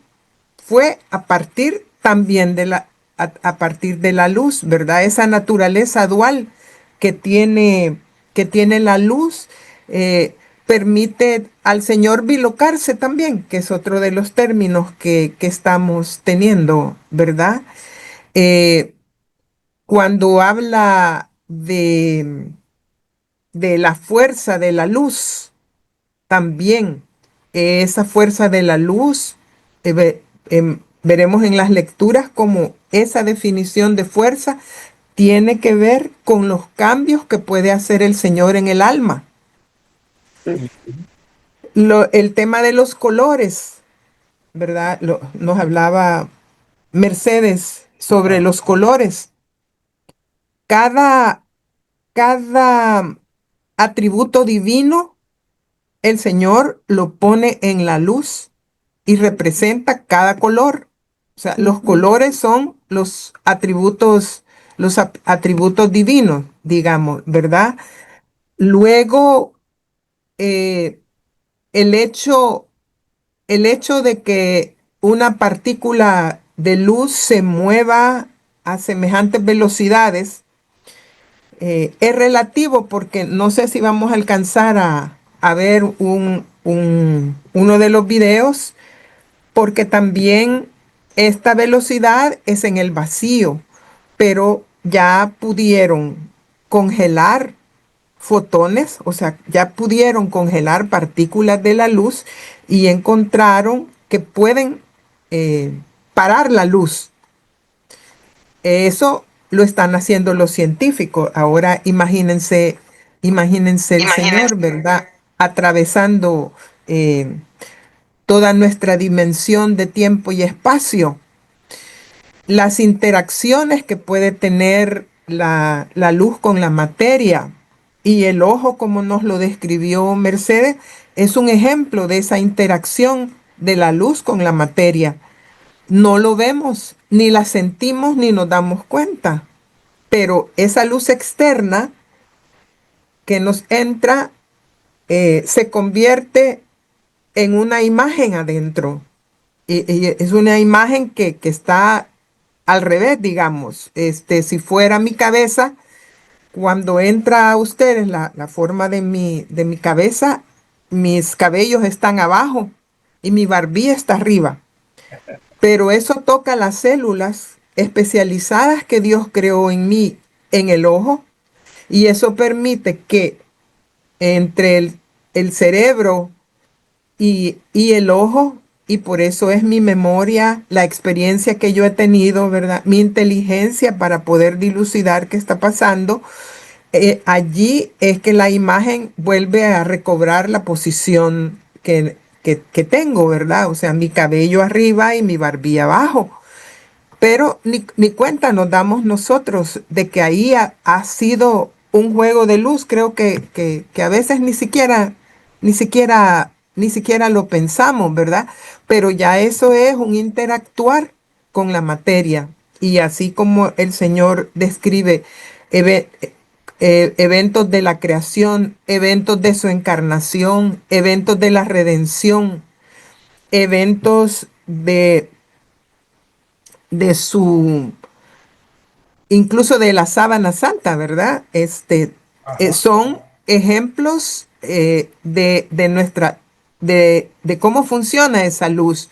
S2: fue a partir también a partir de la luz, ¿verdad? Esa naturaleza dual que que tiene la luz permite al Señor bilocarse también, que es otro de los términos que estamos teniendo, ¿verdad? Eh, Cuando habla de la fuerza de la luz, también esa fuerza de la luz, veremos en las lecturas como esa definición de fuerza tiene que ver con los cambios que puede hacer el Señor en el alma. El tema de los colores, ¿verdad? Nos hablaba Mercedes sobre
S5: Ah,
S2: los colores. Cada, cada atributo divino, el Señor lo pone en la luz y representa cada color. O sea, los colores son los atributos divinos, digamos, ¿verdad? Luego, eh, el hecho, el hecho de que una partícula de luz se mueva a semejantes velocidades es relativo porque no sé si vamos a alcanzar a ver uno de los videos porque también esta velocidad es en el vacío, pero ya pudieron congelar fotones, o sea, ya pudieron congelar partículas de la luz y encontraron que pueden parar la luz. Eso lo están haciendo los científicos. Ahora imagínense el Señor, ¿verdad? Atravesando toda nuestra dimensión de tiempo y espacio, las interacciones que puede tener la luz con la materia, Y el ojo, como nos lo describió Mercedes, es un ejemplo de esa interacción de la luz con la materia. No lo vemos, ni la sentimos, ni nos damos cuenta, pero esa luz externa que nos entra se convierte en una imagen adentro. Y es una imagen que está al revés, digamos. Si fuera mi cabeza, cuando entra a ustedes la forma de mi cabeza, mis cabellos están abajo y mi barbilla está arriba. Pero eso toca las células especializadas que Dios creó en mí, en el ojo, y eso permite que entre el cerebro y el ojo, y por eso es mi memoria, la experiencia que yo he tenido, ¿verdad? Mi inteligencia para poder dilucidar qué está pasando. Allí es que la imagen vuelve a recobrar la posición que tengo, ¿verdad? O sea, mi cabello arriba y mi barbilla abajo. Pero ni cuenta nos damos nosotros de que ahí ha sido un juego de luz. Creo que a veces ni siquiera lo pensamos, ¿verdad? Pero ya eso es un interactuar con la materia. Y así como el Señor describe eve- eventos de la creación, eventos de su encarnación, eventos de la redención, eventos de su incluso de la sábana santa, ¿verdad?
S5: Ajá.
S2: Son ejemplos de cómo funciona esa luz.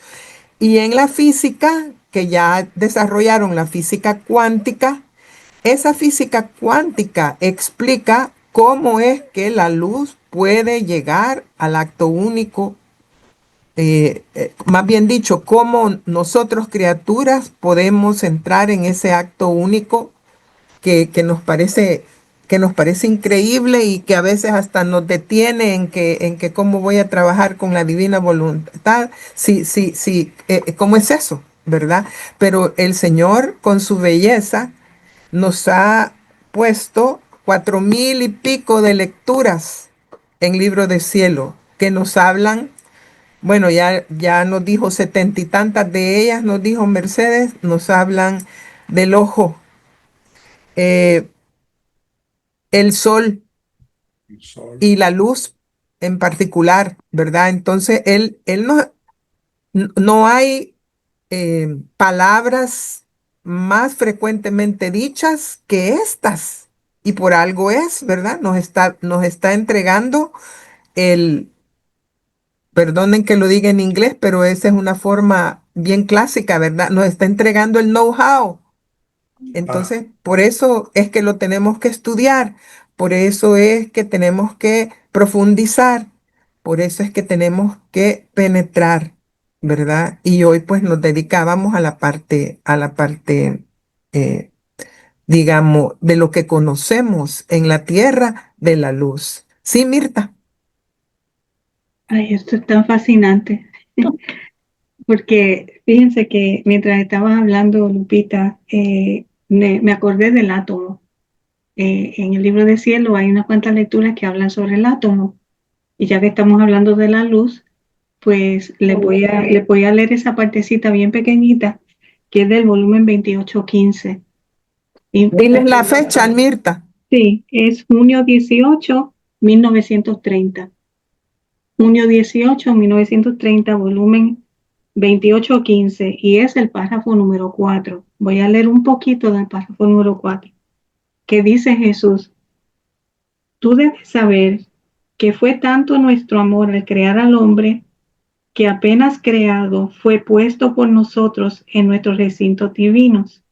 S2: Y en la física, que ya desarrollaron la física cuántica, esa física cuántica explica cómo es que la luz puede llegar al acto único, más bien dicho, cómo nosotros criaturas podemos entrar en ese acto único que nos parece increíble y que a veces hasta nos detiene en que cómo voy a trabajar con la divina voluntad, sí, ¿cómo es eso? ¿Verdad? Pero el Señor con su belleza nos ha puesto 4000 y pico de lecturas en Libro de Cielo que nos hablan. Bueno, ya nos dijo 70 y tantas de ellas, nos dijo Mercedes, nos hablan del ojo, eh, el sol
S5: El sol.
S2: y la luz en particular, ¿verdad? Entonces, él no hay palabras más frecuentemente dichas que estas. Y por algo es, ¿verdad? Nos está entregando el, perdonen que lo diga en inglés, pero esa es una forma bien clásica, ¿verdad? Nos está entregando el know-how.
S5: Ah,
S2: Entonces, por eso es que lo tenemos que estudiar, por eso es que tenemos que profundizar, por eso es que tenemos que penetrar, ¿verdad? Y hoy pues nos dedicábamos a la parte, eh, digamos, de lo que conocemos en la tierra de la luz. Sí, Mirta.
S1: Ay, esto es tan fascinante, porque fíjense que mientras estaba hablando, Lupita, me acordé del átomo. En el libro de cielo hay unas cuantas lecturas que hablan sobre el átomo. Y ya que estamos hablando de la luz, pues le voy a leer esa partecita bien pequeñita que es del volumen 2815. Y
S2: Diles la fecha, Mirta.
S1: sí, es junio 18, 1930. Junio 18, 1930, volumen 2815, y es el párrafo número 4. Voy a leer un poquito del párrafo número 4, que dice Jesús: tú debes saber que fue tanto nuestro amor al crear al hombre, que apenas creado fue puesto por nosotros en nuestros recintos divinos,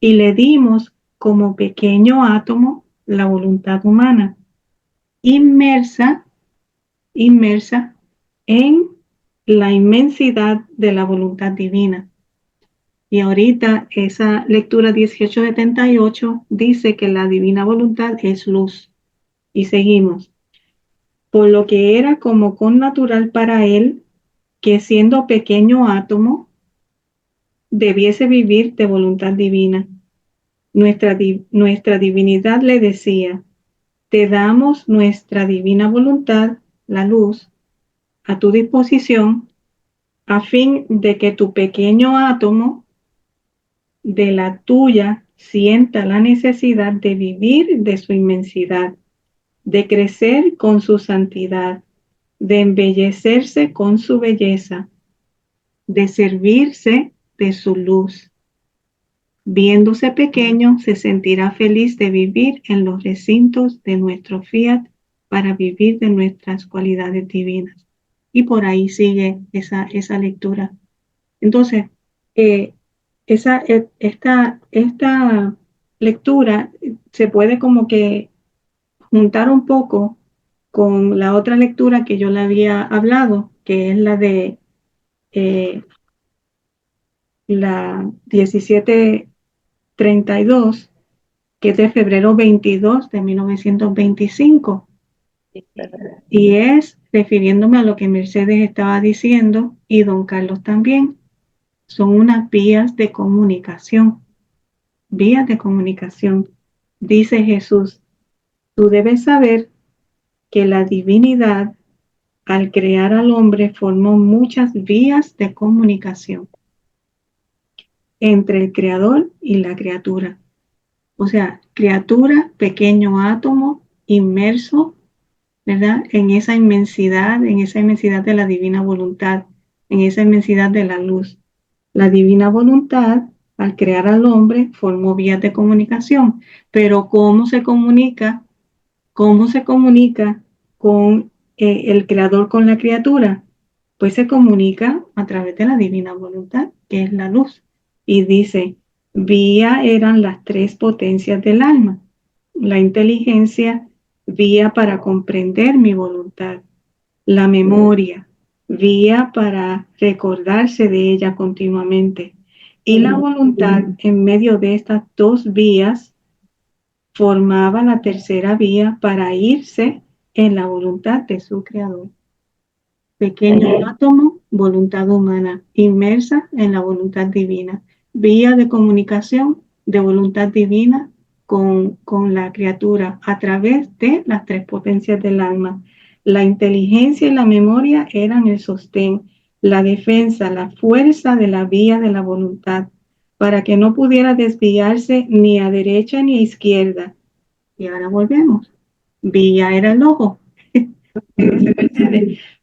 S1: y le dimos como pequeño átomo la voluntad humana, inmersa, inmersa en la inmensidad de la voluntad divina. Y ahorita esa lectura 1878 dice que la divina voluntad es luz. Y seguimos. Por lo que era como con natural para él que siendo pequeño átomo debiese vivir de voluntad divina. Nuestra divinidad le decía: te damos nuestra divina voluntad, la luz, a tu disposición, a fin de que tu pequeño átomo de la tuya sienta la necesidad de vivir de su inmensidad, de crecer con su santidad, de embellecerse con su belleza, de servirse de su luz. Viéndose pequeño, se sentirá feliz de vivir en los recintos de nuestro fiat para vivir de nuestras cualidades divinas. Y por ahí sigue esa lectura. Entonces, esta lectura se puede como que juntar un poco con la otra lectura que yo le había hablado, que es la de la 1732, que es de febrero 22 de 1925. Y es refiriéndome a lo que Mercedes estaba diciendo y don Carlos también. Son unas vías de comunicación. Vías de comunicación. Dice Jesús, tú debes saber que la divinidad, al crear al hombre, formó muchas vías de comunicación entre el creador y la criatura. O sea, criatura, pequeño átomo, inmerso, ¿verdad? En esa inmensidad de la divina voluntad, en esa inmensidad de la luz. La divina voluntad, al crear al hombre, formó vías de comunicación. Pero ¿cómo se comunica? ¿Cómo se comunica con el creador con la criatura? Pues se comunica a través de la divina voluntad, que es la luz. Y dice, vía eran las tres potencias del alma. La inteligencia, vía para comprender mi voluntad. La memoria, vía para recordarse de ella continuamente. Y la voluntad, en medio de estas dos vías, formaba la tercera vía para irse en la voluntad de su creador. Pequeño átomo, voluntad humana, inmersa en la voluntad divina. Vía de comunicación de voluntad divina con la criatura a través de las tres potencias del alma. La inteligencia y la memoria eran el sostén, la defensa, la fuerza de la vía de la voluntad, para que no pudiera desviarse ni a derecha ni a izquierda. Y ahora volvemos. Vía era el ojo,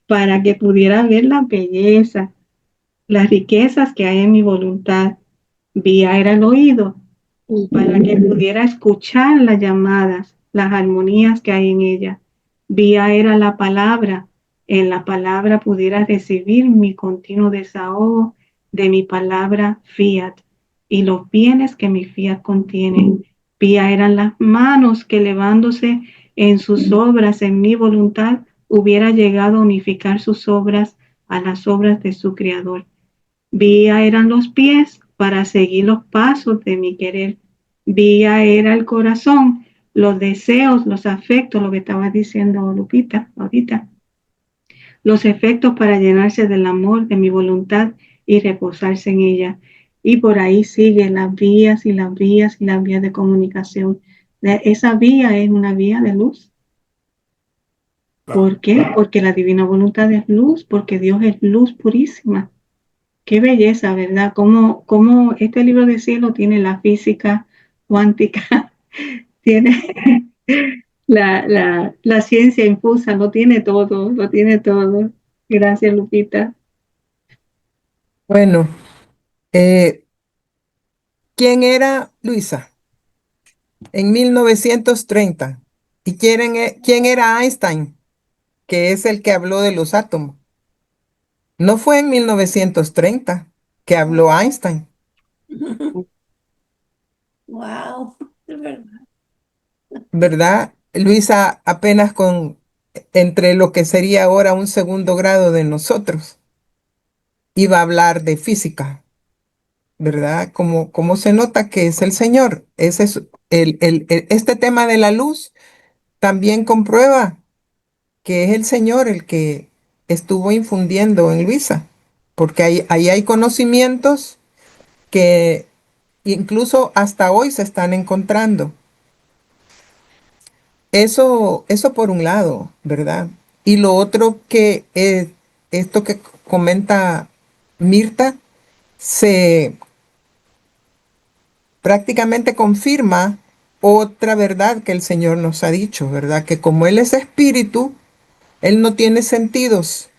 S1: para que pudiera ver la belleza, las riquezas que hay en mi voluntad. Vía era el oído, para que pudiera escuchar las llamadas, las armonías que hay en ella. Vía era la palabra, en la palabra pudiera recibir mi continuo desahogo de mi palabra fiat y los bienes que mi fiat contiene. Vía eran las manos que elevándose en sus obras, en mi voluntad, hubiera llegado a unificar sus obras a las obras de su creador. Vía eran los pies para seguir los pasos de mi querer. Vía era el corazón, los deseos, los afectos, lo que estaba diciendo Lupita ahorita. Los efectos para llenarse del amor de mi voluntad y reposarse en ella. Y por ahí sigue las vías y las vías y las vías de comunicación. Esa vía es una vía de luz. ¿Por qué? Porque la divina voluntad es luz, porque Dios es luz purísima. Qué belleza, ¿verdad? Cómo este libro de cielo tiene la física cuántica, tiene la ciencia infusa, lo tiene todo, lo tiene todo. Gracias, Lupita.
S2: Bueno, ¿quién era Luisa en 1930? ¿Y quién era Einstein, que es el que habló de los átomos? No fue en 1930 que habló Einstein,
S3: Wow, de verdad.
S2: ¿verdad? Luisa apenas entre lo que sería ahora un segundo grado de nosotros, iba a hablar de física, ¿verdad? Como se nota que es el Señor. Ese es este tema de la luz también comprueba que es el Señor el que estuvo infundiendo en Luisa, porque ahí hay conocimientos que incluso hasta hoy se están encontrando. Eso por un lado, ¿verdad? Y lo otro que esto que comenta Mirta se prácticamente confirma otra verdad que el Señor nos ha dicho, ¿verdad? Que como Él es espíritu, Él no tiene sentidos.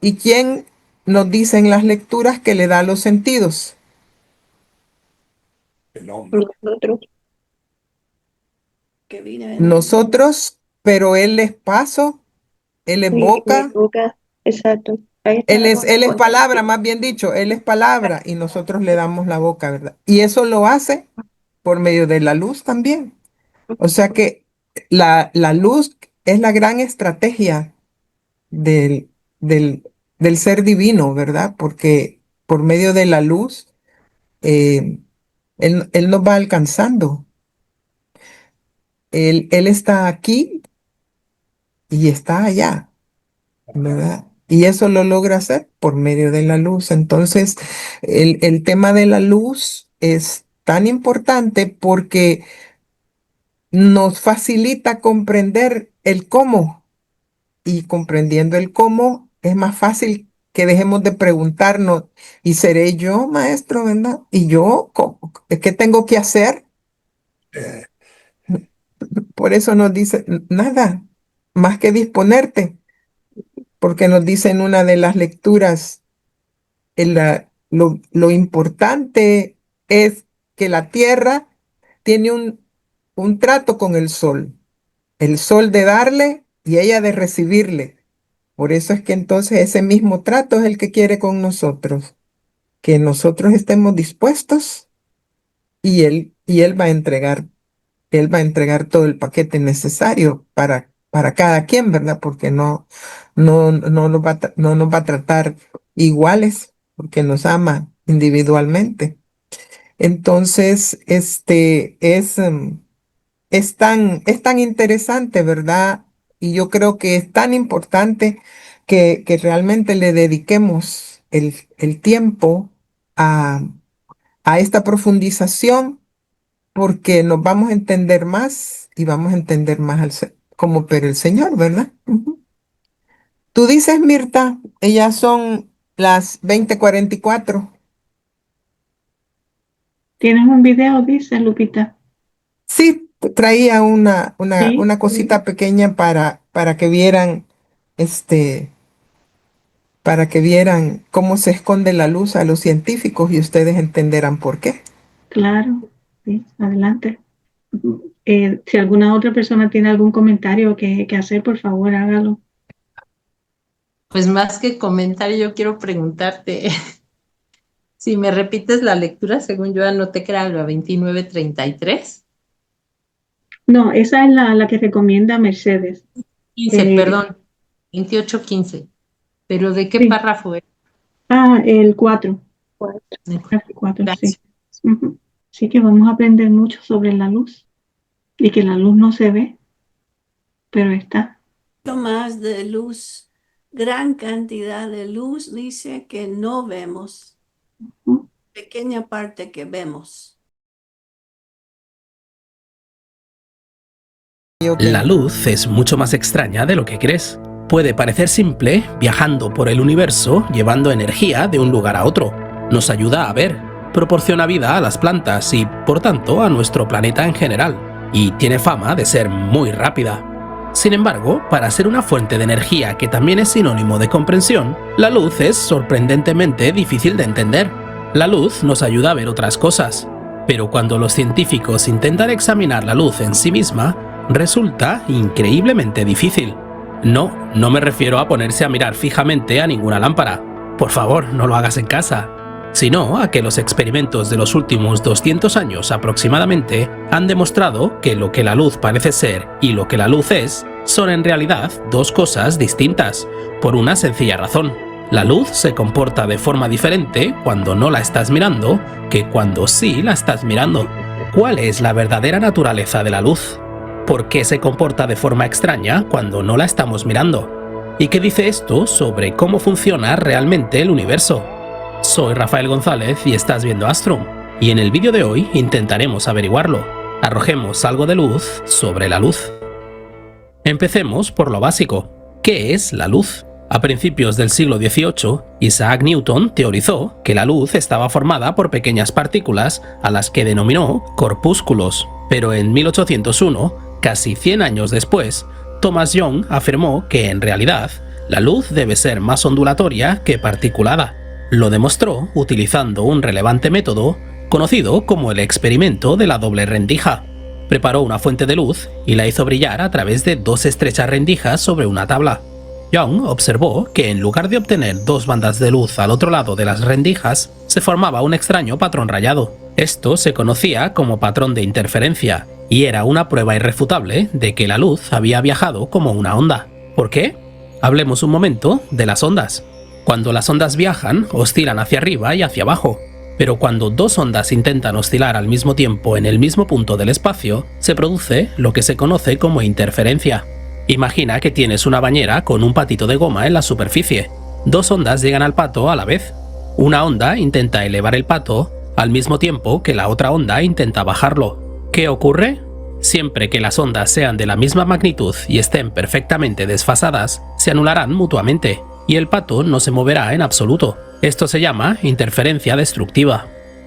S2: ¿Y quién nos dice en las lecturas que le da los sentidos?
S5: El hombre.
S6: Nosotros,
S3: Que viene en
S2: Nosotros, pero Él es paso, Él es
S6: sí,
S2: boca,
S6: boca, exacto. Ahí está la
S2: Él es palabra,
S6: contradicción.
S2: más bien dicho, Él es palabra y nosotros le damos la boca, ¿verdad? Y eso lo hace por medio de la luz también. O sea que la luz es la gran estrategia del, del, del ser divino, ¿verdad? Porque por medio de la luz, eh, él nos va alcanzando. Él está aquí y está allá, ¿verdad? Y eso lo logra hacer por medio de la luz. Entonces, el tema de la luz es tan importante porque nos facilita comprender el cómo. Y comprendiendo el cómo, es más fácil que dejemos de preguntarnos, ¿y seré yo, maestro, verdad? ¿Y yo qué tengo que hacer?
S5: Eh,
S2: Por eso nos dice nada más que disponerte, porque nos dice en una de las lecturas, lo importante es que la tierra tiene un trato con el sol de darle y ella de recibirle. Por eso es que entonces ese mismo trato es el que quiere con nosotros, que nosotros estemos dispuestos y él va a entregar todo el paquete necesario para cada quien, ¿verdad? Porque no nos va a tratar iguales, porque nos ama individualmente. Entonces, es tan interesante, ¿verdad? Y yo creo que es tan importante que realmente le dediquemos el tiempo a, a esta profundización porque nos vamos a entender más y vamos a entender más cómo opera el Señor, ¿verdad? Ujú. Tú dices, Mirta, ellas son las 20:44.
S1: ¿Tienes un video, dice Lupita?
S2: Sí, traía
S1: Sí,
S2: una cosita pequeña para que vieran, este, para que vieran cómo se esconde la luz a los científicos y ustedes entenderán por qué.
S1: claro. Sí, adelante. Si alguna otra persona tiene algún comentario que hacer, por favor, hágalo.
S7: Pues más que comentario, yo quiero preguntarte si me repites la lectura, según yo anoté que era la 29:33.
S1: No, esa es la que recomienda Mercedes.
S7: 15, perdón, 28:15. ¿Pero de qué
S1: Sí.
S7: párrafo es?
S1: El 4. El 4, sí.
S7: Gracias.
S1: Ujú. Así que vamos a aprender mucho sobre la luz y que la luz no se ve, pero está.
S3: más de luz, gran cantidad de luz, dice que no vemos,
S1: Ujú.
S3: pequeña parte que vemos.
S8: La luz es mucho más extraña de lo que crees. Puede parecer simple, viajando por el universo, llevando energía de un lugar a otro. Nos ayuda a ver, proporciona vida a las plantas y, por tanto, a nuestro planeta en general. Y tiene fama de ser muy rápida. Sin embargo, para ser una fuente de energía que también es sinónimo de comprensión, la luz es sorprendentemente difícil de entender. La luz nos ayuda a ver otras cosas, pero cuando los científicos intentan examinar la luz en sí misma, resulta increíblemente difícil. No me refiero a ponerse a mirar fijamente a ninguna lámpara. Por favor, no lo hagas en casa. Sino a que los experimentos de los últimos 200 años aproximadamente han demostrado que lo que la luz parece ser y lo que la luz es son en realidad dos cosas distintas, por una sencilla razón. La luz se comporta de forma diferente cuando no la estás mirando que cuando sí la estás mirando. ¿Cuál es la verdadera naturaleza de la luz? ¿Por qué se comporta de forma extraña cuando no la estamos mirando? ¿Y qué dice esto sobre cómo funciona realmente el universo? Soy Rafael González y estás viendo Astrum, y en el vídeo de hoy intentaremos averiguarlo. Arrojemos algo de luz sobre la luz. Empecemos por lo básico. ¿Qué es la luz? A principios del siglo XVIII, Isaac Newton teorizó que la luz estaba formada por pequeñas partículas a las que denominó corpúsculos. Pero en 1801, casi 100 años después, Thomas Young afirmó que en realidad la luz debe ser más ondulatoria que particulada. Lo demostró utilizando un relevante método conocido como el experimento de la doble rendija. Preparó una fuente de luz y la hizo brillar a través de dos estrechas rendijas sobre una tabla. Young observó que en lugar de obtener dos bandas de luz al otro lado de las rendijas, se formaba un extraño patrón rayado. Esto se conocía como patrón de interferencia y era una prueba irrefutable de que la luz había viajado como una onda. ¿Por qué? Hablemos un momento de las ondas. Cuando las ondas viajan, oscilan hacia arriba y hacia abajo. Pero cuando dos ondas intentan oscilar al mismo tiempo en el mismo punto del espacio, se produce lo que se conoce como interferencia. Imagina que tienes una bañera con un patito de goma en la superficie. Dos ondas llegan al pato a la vez. Una onda intenta elevar el pato al mismo tiempo que la otra onda intenta bajarlo. ¿Qué ocurre? Siempre que las ondas sean de la misma magnitud y estén perfectamente desfasadas, se anularán mutuamente y el pato no se moverá en absoluto. Esto se llama interferencia destructiva.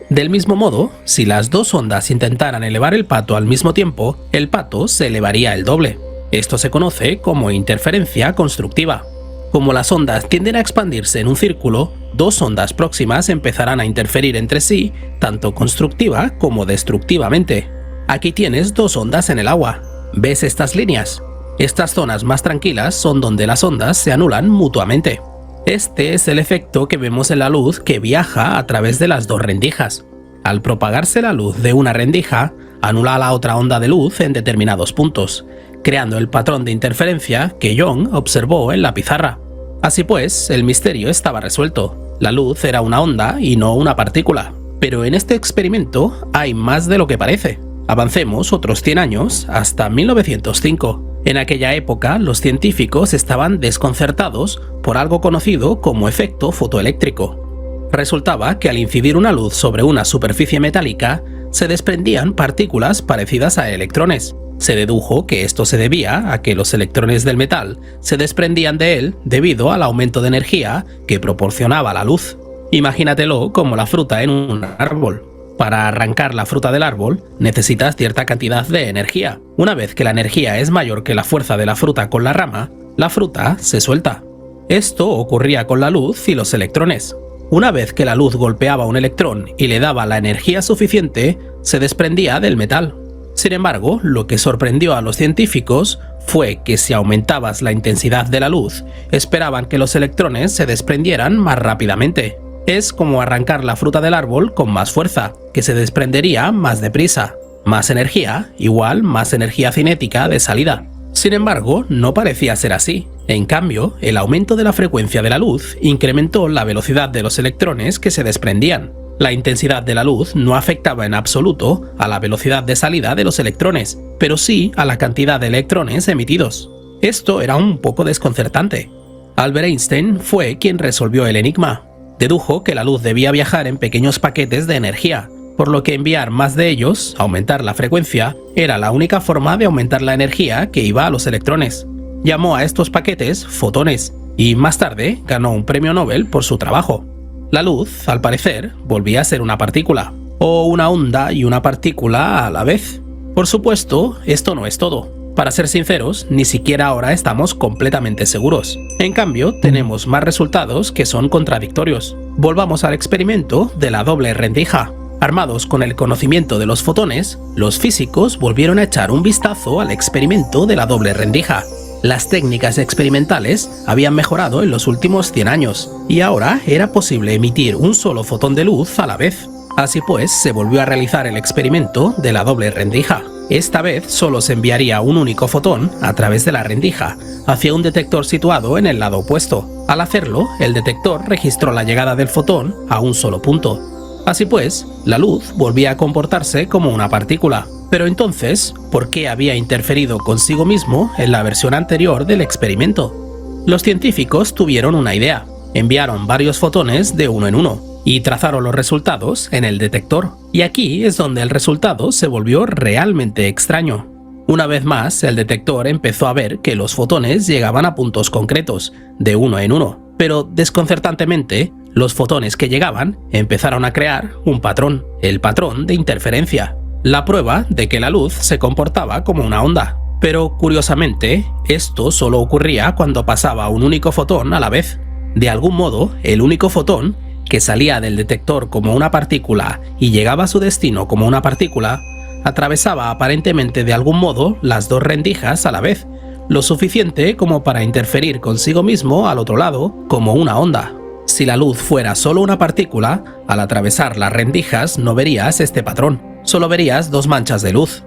S8: Del mismo modo, si las dos ondas intentaran elevar el pato al mismo tiempo, el pato se elevaría el doble. Esto se conoce como interferencia constructiva. Como las ondas tienden a expandirse en un círculo, dos ondas próximas empezarán a interferir entre sí, tanto constructiva como destructivamente. Aquí tienes dos ondas en el agua. ¿Ves estas líneas? Estas zonas más tranquilas son donde las ondas se anulan mutuamente. Este es el efecto que vemos en la luz que viaja a través de las dos rendijas. Al propagarse la luz de una rendija, anula la otra onda de luz en determinados puntos, creando el patrón de interferencia que Young observó en la pizarra. Así pues, el misterio estaba resuelto. La luz era una onda y no una partícula. Pero en este experimento hay más de lo que parece. Avancemos otros 100 años hasta 1905. En aquella época, los científicos estaban desconcertados por algo conocido como efecto fotoeléctrico. Resultaba que al incidir una luz sobre una superficie metálica, se desprendían partículas parecidas a electrones. Se dedujo que esto se debía a que los electrones del metal se desprendían de él debido al aumento de energía que proporcionaba la luz. Imagínatelo como la fruta en un árbol. Para arrancar la fruta del árbol necesitas cierta cantidad de energía. Una vez que la energía es mayor que la fuerza de la fruta con la rama, la fruta se suelta. Esto ocurría con la luz y los electrones. Una vez que la luz golpeaba un electrón y le daba la energía suficiente, se desprendía del metal. Sin embargo, lo que sorprendió a los científicos fue que si aumentabas la intensidad de la luz, esperaban que los electrones se desprendieran más rápidamente. Es como arrancar la fruta del árbol con más fuerza, que se desprendería más deprisa. Más energía igual más energía cinética de salida. Sin embargo, no parecía ser así. En cambio, el aumento de la frecuencia de la luz incrementó la velocidad de los electrones que se desprendían. La intensidad de la luz no afectaba en absoluto a la velocidad de salida de los electrones, pero sí a la cantidad de electrones emitidos. Esto era un poco desconcertante. Albert Einstein fue quien resolvió el enigma. Dedujo que la luz debía viajar en pequeños paquetes de energía, por lo que enviar más de ellos, aumentar la frecuencia, era la única forma de aumentar la energía que iba a los electrones. Llamó a estos paquetes fotones, y más tarde ganó un premio Nobel por su trabajo. La luz, al parecer, volvía a ser una partícula, o una onda y una partícula a la vez. Por supuesto, esto no es todo. Para ser sinceros, ni siquiera ahora estamos completamente seguros. En cambio, tenemos más resultados que son contradictorios. Volvamos al experimento de la doble rendija. Armados con el conocimiento de los fotones, los físicos volvieron a echar un vistazo al experimento de la doble rendija. Las técnicas experimentales habían mejorado en los últimos 100 años, y ahora era posible emitir un solo fotón de luz a la vez. Así pues, se volvió a realizar el experimento de la doble rendija. Esta vez solo se enviaría un único fotón a través de la rendija, hacia un detector situado en el lado opuesto. Al hacerlo, el detector registró la llegada del fotón a un solo punto. Así pues, la luz volvía a comportarse como una partícula. Pero entonces, ¿por qué había interferido consigo mismo en la versión anterior del experimento? Los científicos tuvieron una idea. Enviaron varios fotones de uno en uno, y trazaron los resultados en el detector. Y aquí es donde el resultado se volvió realmente extraño. Una vez más, el detector empezó a ver que los fotones llegaban a puntos concretos, de uno en uno, pero desconcertantemente, los fotones que llegaban empezaron a crear un patrón, el patrón de interferencia, la prueba de que la luz se comportaba como una onda. Pero curiosamente, esto solo ocurría cuando pasaba un único fotón a la vez. De algún modo, el único fotón, que salía del detector como una partícula y llegaba a su destino como una partícula, atravesaba aparentemente de algún modo las dos rendijas a la vez, lo suficiente como para interferir consigo mismo al otro lado como una onda. Si la luz fuera solo una partícula, al atravesar las rendijas no verías este patrón, solo verías dos manchas de luz,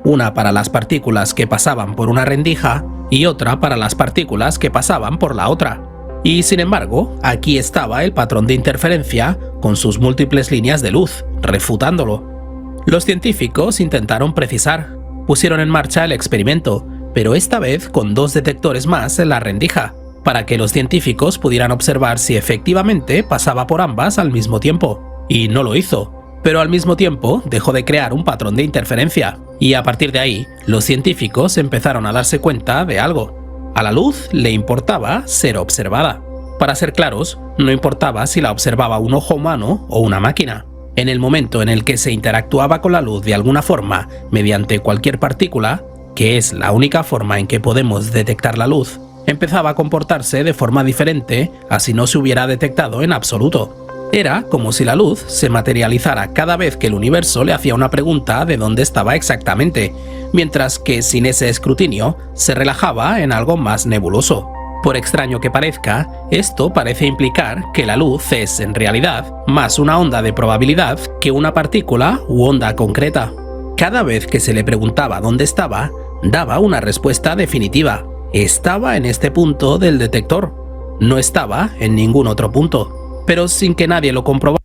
S8: una para las partículas que pasaban por una rendija y otra para las partículas que pasaban por la otra. Y sin embargo, aquí estaba el patrón de interferencia con sus múltiples líneas de luz, refutándolo. Los científicos intentaron precisar, pusieron en marcha el experimento, pero esta vez con dos detectores más en la rendija, para que los científicos pudieran observar si efectivamente pasaba por ambas al mismo tiempo. Y no lo hizo, pero al mismo tiempo dejó de crear un patrón de interferencia, y a partir de ahí, los científicos empezaron a darse cuenta de algo. A la luz le importaba ser observada. Para ser claros, no importaba si la observaba un ojo humano o una máquina. En el momento en el que se interactuaba con la luz de alguna forma mediante cualquier partícula, que es la única forma en que podemos detectar la luz, empezaba a comportarse de forma diferente a si no se hubiera detectado en absoluto. Era como si la luz se materializara cada vez que el universo le hacía una pregunta de dónde estaba exactamente, mientras que sin ese escrutinio se relajaba en algo más nebuloso. Por extraño que parezca, esto parece implicar que la luz es, en realidad, más una onda de probabilidad que una partícula u onda concreta. Cada vez que se le preguntaba dónde estaba, daba una respuesta definitiva. Estaba en este punto del detector. No estaba en ningún otro punto. Pero sin que nadie lo comprobara,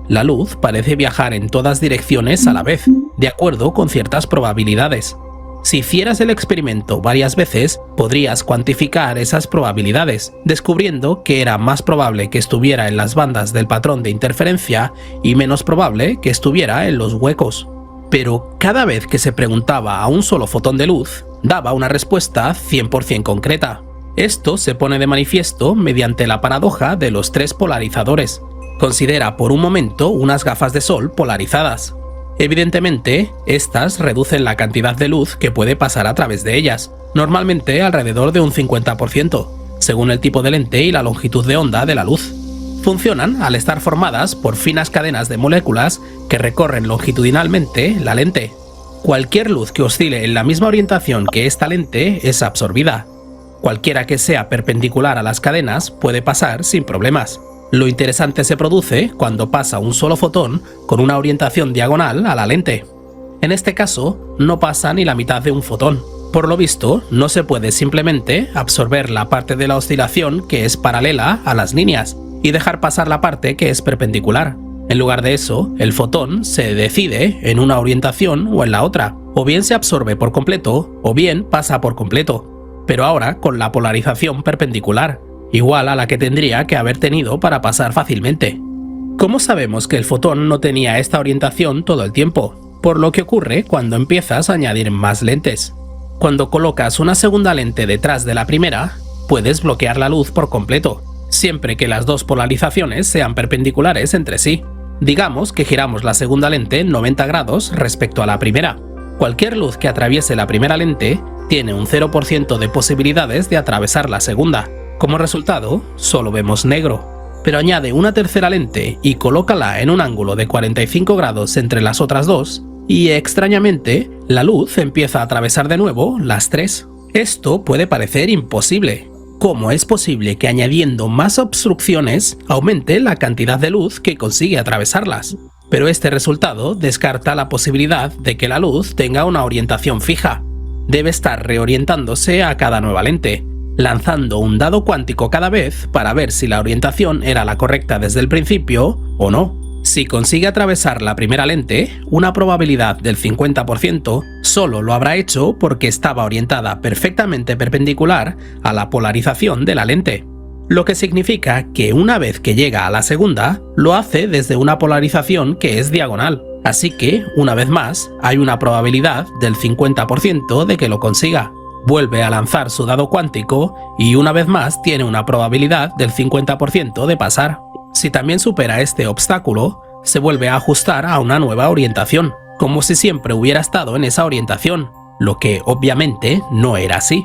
S8: la luz parece viajar en todas direcciones a la vez, de acuerdo con ciertas probabilidades. Si hicieras el experimento varias veces, podrías cuantificar esas probabilidades, descubriendo que era más probable que estuviera en las bandas del patrón de interferencia y menos probable que estuviera en los huecos. Pero cada vez que se preguntaba a un solo fotón de luz, daba una respuesta 100% concreta. Esto se pone de manifiesto mediante la paradoja de los tres polarizadores. Considera por un momento unas gafas de sol polarizadas. Evidentemente, estas reducen la cantidad de luz que puede pasar a través de ellas, normalmente alrededor de un 50%, según el tipo de lente y la longitud de onda de la luz. Funcionan al estar formadas por finas cadenas de moléculas que recorren longitudinalmente la lente. Cualquier luz que oscile en la misma orientación que esta lente es absorbida. Cualquiera que sea perpendicular a las cadenas puede pasar sin problemas. Lo interesante se produce cuando pasa un solo fotón con una orientación diagonal a la lente. En este caso, no pasa ni la mitad de un fotón. Por lo visto, no se puede simplemente absorber la parte de la oscilación que es paralela a las líneas y dejar pasar la parte que es perpendicular. En lugar de eso, el fotón se decide en una orientación o en la otra. O bien se absorbe por completo, o bien pasa por completo. Pero ahora con la polarización perpendicular, igual a la que tendría que haber tenido para pasar fácilmente. ¿Cómo sabemos que el fotón no tenía esta orientación todo el tiempo? Por lo que ocurre cuando empiezas a añadir más lentes. Cuando colocas una segunda lente detrás de la primera, puedes bloquear la luz por completo, siempre que las dos polarizaciones sean perpendiculares entre sí. Digamos que giramos la segunda lente 90 grados respecto a la primera. Cualquier luz que atraviese la primera lente tiene un 0% de posibilidades de atravesar la segunda. Como resultado, solo vemos negro. Pero añade una tercera lente y colócala en un ángulo de 45 grados entre las otras dos, y extrañamente, la luz empieza a atravesar de nuevo las tres. Esto puede parecer imposible. ¿Cómo es posible que añadiendo más obstrucciones aumente la cantidad de luz que consigue atravesarlas? Pero este resultado descarta la posibilidad de que la luz tenga una orientación fija. Debe estar reorientándose a cada nueva lente, lanzando un dado cuántico cada vez para ver si la orientación era la correcta desde el principio o no. Si consigue atravesar la primera lente, una probabilidad del 50%, solo lo habrá hecho porque estaba orientada perfectamente perpendicular a la polarización de la lente. lo que significa que una vez que llega a la segunda, lo hace desde una polarización que es diagonal. Así que, una vez más, hay una probabilidad del 50% de que lo consiga. Vuelve a lanzar su dado cuántico y una vez más tiene una probabilidad del 50% de pasar. Si también supera este obstáculo, se vuelve a ajustar a una nueva orientación, como si siempre hubiera estado en esa orientación, lo que obviamente no era así.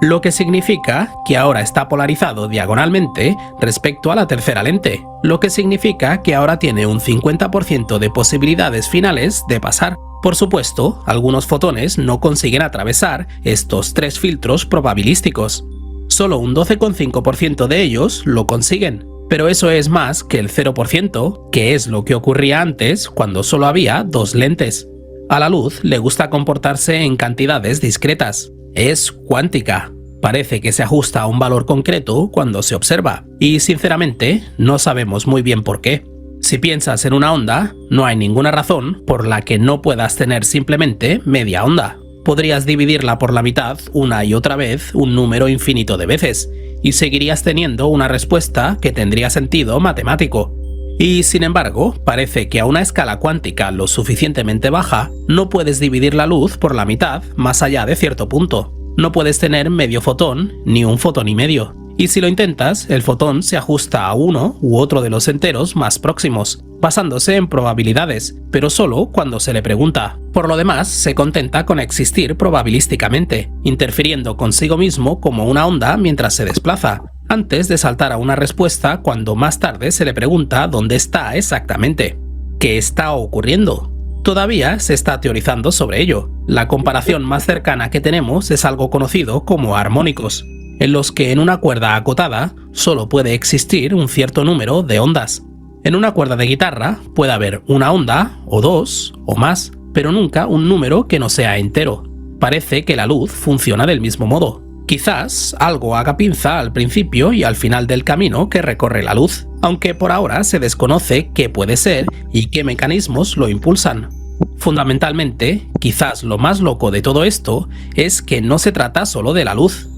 S8: Lo que significa que ahora está polarizado diagonalmente respecto a la tercera lente, lo que significa que ahora tiene un 50% de posibilidades finales de pasar. Por supuesto, algunos fotones no consiguen atravesar estos 3 filtros probabilísticos. Solo un 12,5% de ellos lo consiguen, pero eso es más que el 0%, que es lo que ocurría antes cuando solo había 2 lentes. A la luz le gusta comportarse en cantidades discretas. Es cuántica. Parece que se ajusta a un valor concreto cuando se observa, y sinceramente no sabemos muy bien por qué. Si piensas en una onda, no hay ninguna razón por la que no puedas tener simplemente media onda. Podrías dividirla por la mitad una y otra vez un número infinito de veces, y seguirías teniendo una respuesta que tendría sentido matemático. Y sin embargo, parece que a una escala cuántica lo suficientemente baja, no puedes dividir la luz por la mitad más allá de cierto punto. No puedes tener medio fotón ni un fotón y medio. Y si lo intentas, el fotón se ajusta a uno u otro de los enteros más próximos, basándose en probabilidades, pero solo cuando se le pregunta. Por lo demás, se contenta con existir probabilísticamente, interfiriendo consigo mismo como una onda mientras se desplaza, antes de saltar a una respuesta cuando más tarde se le pregunta dónde está exactamente. ¿Qué está ocurriendo? Todavía se está teorizando sobre ello. La comparación más cercana que tenemos es algo conocido como armónicos, en los que en una cuerda acotada solo puede existir un cierto número de ondas. En una cuerda de guitarra puede haber una onda, o 2, o más, pero nunca un número que no sea entero. Parece que la luz funciona del mismo modo. Quizás algo haga pinza al principio y al final del camino que recorre la luz, aunque por ahora se desconoce qué puede ser y qué mecanismos lo impulsan. Fundamentalmente, quizás lo más loco de todo esto es que no se trata solo de la luz.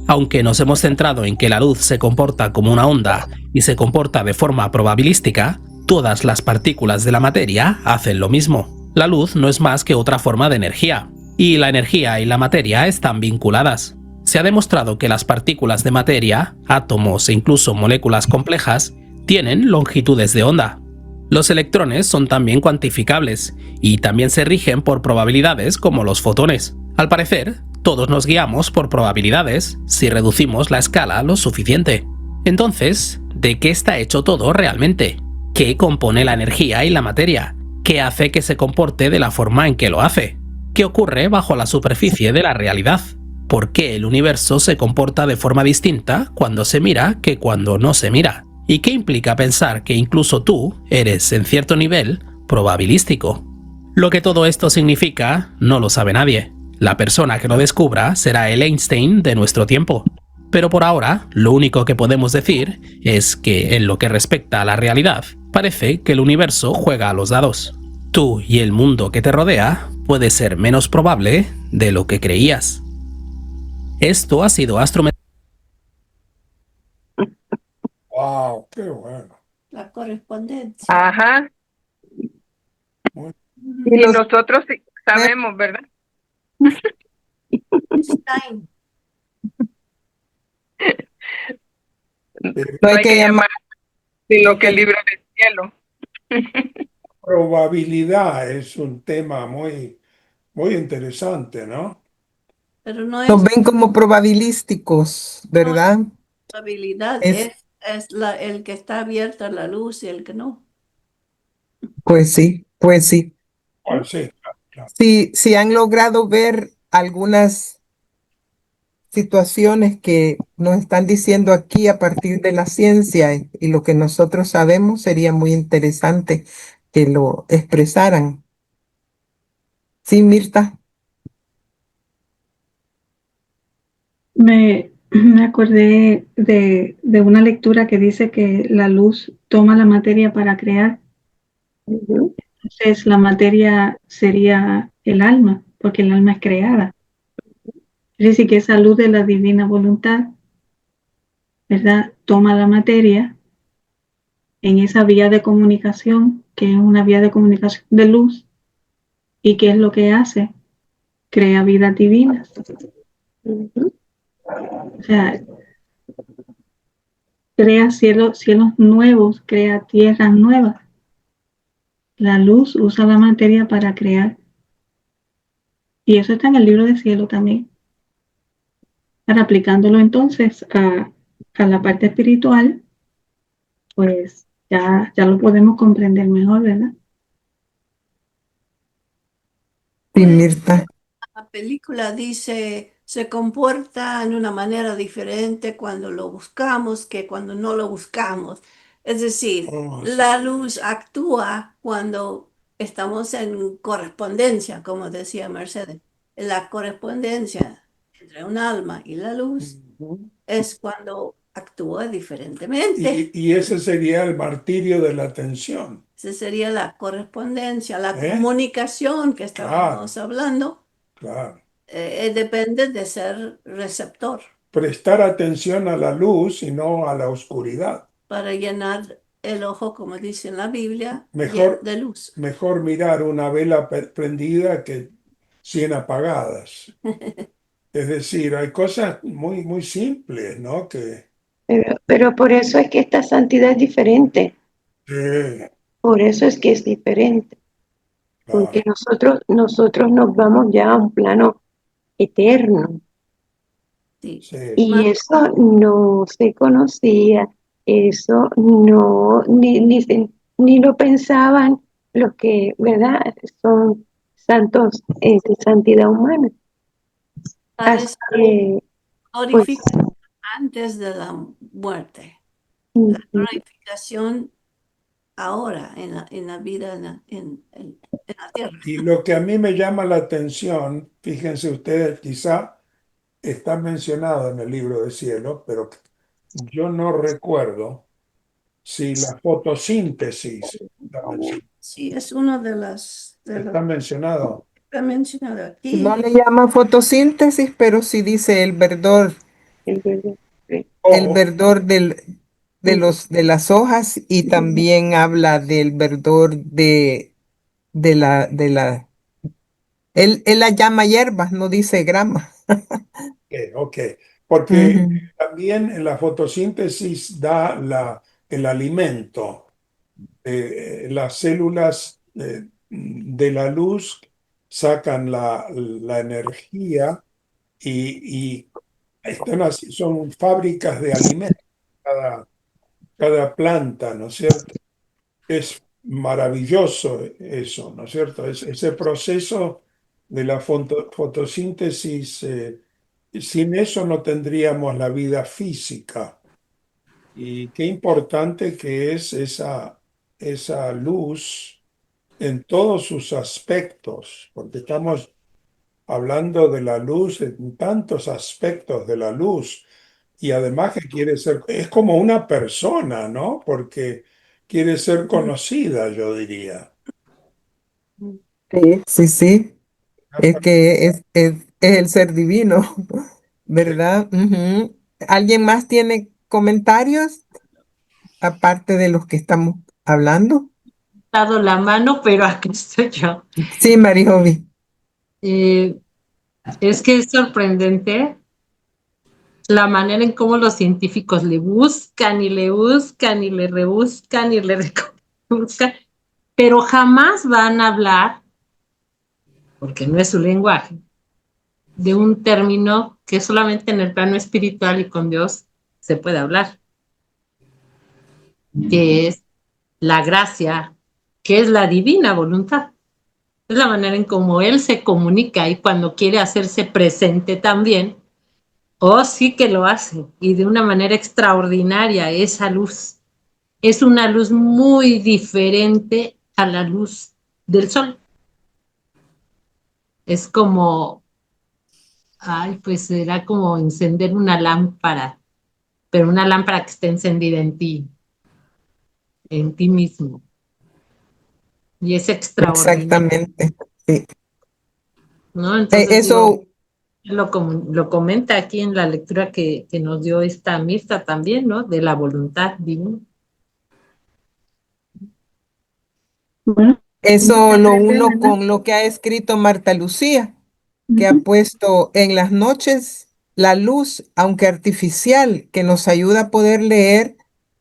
S8: Aunque nos hemos centrado en que la luz se comporta como una onda y se comporta de forma probabilística, todas las partículas de la materia hacen lo mismo. La luz no es más que otra forma de energía, y la energía y la materia están vinculadas. Se ha demostrado que las partículas de materia, átomos e incluso moléculas complejas, tienen longitudes de onda. Los electrones son también cuantificables y también se rigen por probabilidades como los fotones. Al parecer, todos nos guiamos por probabilidades si reducimos la escala lo suficiente. Entonces, ¿de qué está hecho todo realmente? ¿Qué compone la energía y la materia? ¿Qué hace que se comporte de la forma en que lo hace? ¿Qué ocurre bajo la superficie de la realidad? ¿Por qué el universo se comporta de forma distinta cuando se mira que cuando no se mira? ¿Y qué implica pensar que incluso tú eres, en cierto nivel, probabilístico? Lo que todo esto significa no lo sabe nadie. La persona que lo descubra será el Einstein de nuestro tiempo. Pero por ahora, lo único que podemos decir es que, en lo que respecta a la realidad, parece que el universo juega a los dados. Tú y el mundo que te rodea puede ser menos probable de lo que creías. Esto ha sido Astrometría.
S5: Wow, qué bueno.
S3: La correspondencia.
S6: Ajá.
S5: Muy-
S6: Y nosotros sí sabemos, ¿verdad?
S3: Einstein.
S2: No hay que llamar.
S6: Sino que el libro del cielo.
S5: Probabilidad es un tema muy, muy interesante, ¿no?
S3: Pero no es
S2: Nos ven como probabilísticos, ¿verdad?
S3: probabilidad,
S2: Es-
S3: es el que está abierta a la luz y el que no.
S2: Pues sí, pues sí.
S5: Bueno, sí, claro.
S2: Si han logrado ver algunas situaciones que nos están diciendo aquí a partir de la ciencia y lo que nosotros sabemos, sería muy interesante que lo expresaran. Sí, Mirta.
S1: Me acordé de una lectura que dice que la luz toma la materia para crear. Entonces la materia sería el alma, porque el alma es creada. Es decir, que esa luz de la divina voluntad ¿verdad? Toma la materia en esa vía de comunicación, que es una vía de comunicación de luz, y ¿qué es lo que hace? Crea vidas divinas.
S6: Ujú.
S1: O sea, crea cielos nuevos, crea tierras nuevas. La luz usa la materia para crear. Y eso está en el libro de cielo también. Para aplicándolo entonces a la parte espiritual, pues ya lo podemos comprender mejor, ¿verdad?
S2: Sí, Mirta.
S3: La película dice, se comporta en una manera diferente cuando lo buscamos que cuando no lo buscamos. Es decir,
S5: Oh, sí.
S3: la luz actúa cuando estamos en correspondencia, como decía Mercedes. La correspondencia entre un alma y la luz
S5: Ujú.
S3: es cuando actúa diferentemente.
S5: Y ese sería el martirio de la atención.
S3: Esa sería la correspondencia, la
S5: ¿Eh?
S3: comunicación que
S5: Claro,
S3: estábamos hablando.
S5: claro.
S3: Depende de ser receptor
S5: Prestar atención a la luz y no a la oscuridad.
S3: para llenar el ojo, como dice en la Biblia,
S5: Mejor,
S3: de luz.
S5: mejor mirar una vela prendida que 100 apagadas. Es decir, hay cosas muy, muy simples, ¿no?
S6: Pero por eso es que esta santidad es diferente.
S5: Que,
S6: Por eso es que es diferente. Porque
S5: claro.
S6: nosotros nos vamos ya a un plano eterno.
S3: Sí.
S5: Sí.
S6: Y eso no se conocía, eso no, ni lo pensaban los que, ¿verdad? Son santos de santidad humana.
S3: Para
S6: Así
S3: eso
S6: que, pues,
S3: glorifica antes de la muerte. La
S6: ujú,
S3: glorificación ahora en la vida en la tierra.
S5: Y lo que a mí me llama la atención, fíjense ustedes, quizá está mencionado en el libro de cielo, pero yo no recuerdo si la fotosíntesis
S3: Sí, es uno de las
S5: está mencionado.
S3: que está mencionado
S2: No
S3: aquí.
S2: le llama fotosíntesis, pero sí dice
S6: el verdad,
S2: el
S5: O,
S2: verdor de las hojas y también habla del verdor de la. Él la llama hierbas, no dice grama.
S5: ok, porque
S2: Ujú.
S5: también en la fotosíntesis da el alimento. Las células de la luz sacan la energía y están así, son fábricas de alimentos, cada planta, ¿no es cierto? Es maravilloso eso, ¿no es cierto? Ese proceso de la fotosíntesis, sin eso no tendríamos la vida física. Y qué importante que es esa luz en todos sus aspectos, porque estamos hablando de la luz en tantos aspectos de la luz. Y además que quiere ser, es como una persona, ¿no? Porque quiere ser conocida, yo diría.
S2: Sí, sí, sí. Es que es el ser divino,
S5: Sí.
S2: ¿verdad? Ujú. ¿Alguien más tiene comentarios aparte de los que estamos hablando?
S7: Dado la mano, pero aquí estoy yo.
S2: Sí, Marijovi.
S7: Eh, es que es sorprendente la manera en cómo los científicos le buscan y le buscan y le rebuscan y le rebuscan, pero jamás van a hablar, porque no es su lenguaje, de un término que solamente en el plano espiritual y con Dios se puede hablar, que es la gracia, que es la divina voluntad. Es la manera en cómo Él se comunica y cuando quiere hacerse presente también, oh, sí que lo hace y de una manera extraordinaria esa luz. Es una luz muy diferente a la luz del sol. Es como, ay, pues será como encender una lámpara, pero una lámpara que esté encendida en ti mismo. Y es extraordinario,
S2: Exactamente. Sí.
S7: ¿no? Entonces digo,
S2: Eso
S7: lo comenta aquí en la lectura que nos dio esta Mirta también, ¿no? De la voluntad divina.
S1: Bueno,
S2: Eso lo uno con lo que ha escrito Marta Lucía, que ha puesto en las noches la luz, aunque artificial, que nos ayuda a poder leer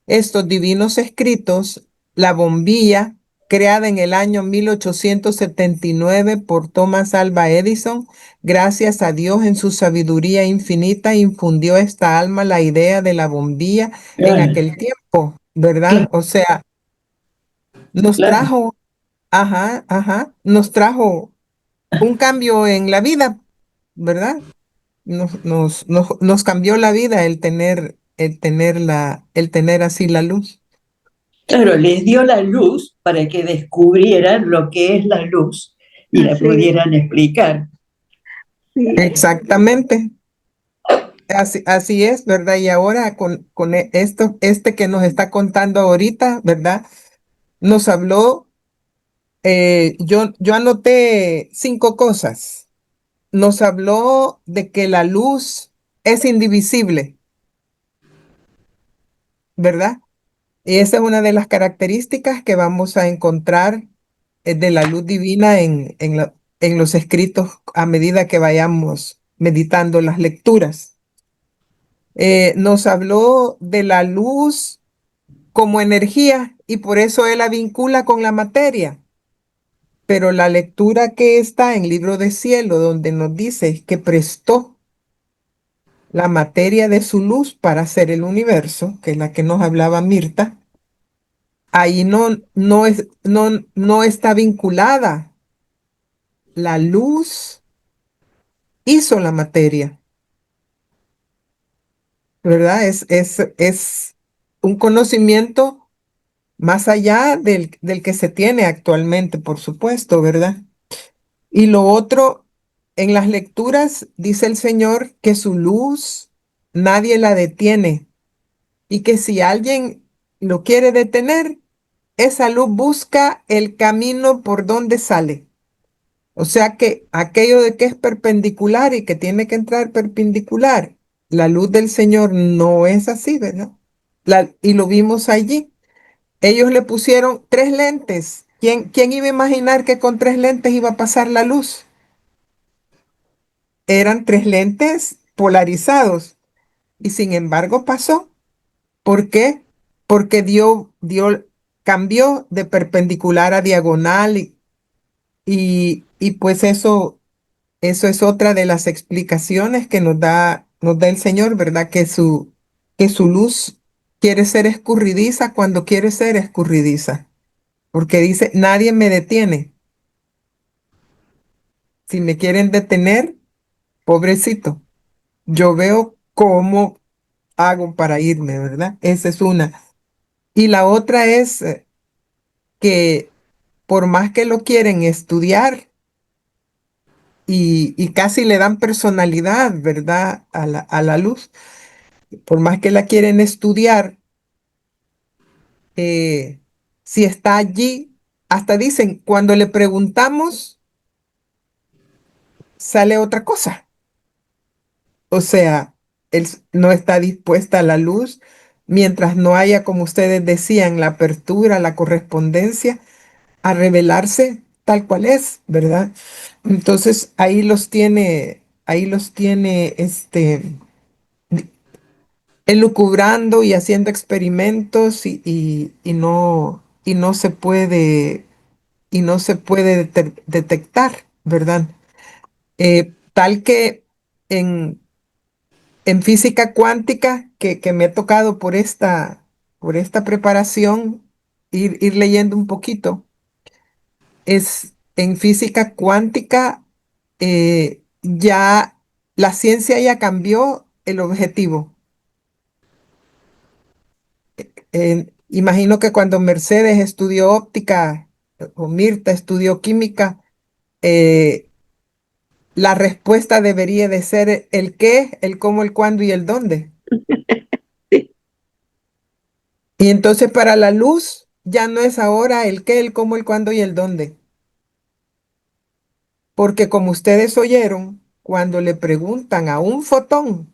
S2: estos divinos escritos, la bombilla, creada en el año 1879 por Thomas Alva Edison. Gracias a Dios en su sabiduría infinita infundió a esta alma la idea de la bombilla en
S6: Claro,
S2: aquel tiempo, ¿verdad?
S6: claro,
S2: O sea, nos
S6: claro.
S2: trajo, nos trajo un cambio en la vida, ¿verdad? Nos cambió la vida el tener así la luz.
S6: Claro, les dio la luz para que descubrieran lo que es la luz y la
S1: así,
S6: pudieran explicar.
S1: sí,
S2: Exactamente. Así es, ¿verdad? Y ahora con esto, que nos está contando ahorita, ¿verdad? Nos habló, yo anoté 5 cosas. Nos habló de que la luz es indivisible, ¿verdad? Y esa es una de las características que vamos a encontrar de la luz divina en los escritos a medida que vayamos meditando las lecturas. Nos habló de la luz como energía y por eso él la vincula con la materia. Pero la lectura que está en Libro de Cielo, donde nos dice que prestó la materia de su luz para hacer el universo, que es la que nos hablaba Mirta, ahí no está vinculada. La luz hizo la materia, ¿verdad? Es un conocimiento más allá del que se tiene actualmente, por supuesto, ¿verdad? Y lo otro, en las lecturas dice el Señor que su luz nadie la detiene y que si alguien lo quiere detener, esa luz busca el camino por donde sale. O sea que aquello de que es perpendicular y que tiene que entrar perpendicular, la luz del Señor no es así, ¿verdad? Y lo vimos allí. Ellos le pusieron 3 lentes. ¿Quién iba a imaginar que con 3 lentes iba a pasar la luz? Eran 3 lentes polarizados y sin embargo pasó. ¿Por qué? Porque cambió de perpendicular a diagonal y pues eso es otra de las explicaciones que nos da el Señor, ¿verdad? Que su luz quiere ser escurridiza cuando quiere ser escurridiza, porque dice, nadie me detiene. Si me quieren detener, pobrecito, yo veo cómo hago para irme, ¿verdad? Esa es una. Y la otra es que por más que lo quieren estudiar y casi le dan personalidad, ¿verdad? A la luz, por más que la quieren estudiar, eh, si está allí, hasta dicen, cuando le preguntamos, sale otra cosa. O sea, él no está dispuesta a la luz mientras no haya, como ustedes decían, la apertura, la correspondencia, a revelarse tal cual es, ¿verdad? Entonces ahí los tiene, elucubrando y haciendo experimentos y no se puede detectar, ¿verdad? Tal que en física cuántica, que me ha tocado por esta preparación, ir leyendo un poquito, en física cuántica ya la ciencia ya cambió el objetivo. Imagino que cuando Mercedes estudió óptica o Mirta estudió química, eh, la respuesta debería de ser el qué, el cómo, el cuándo y el dónde.
S6: Sí,
S2: Y entonces para la luz ya no es ahora el qué, el cómo, el cuándo y el dónde. Porque como ustedes oyeron, cuando le preguntan a un fotón,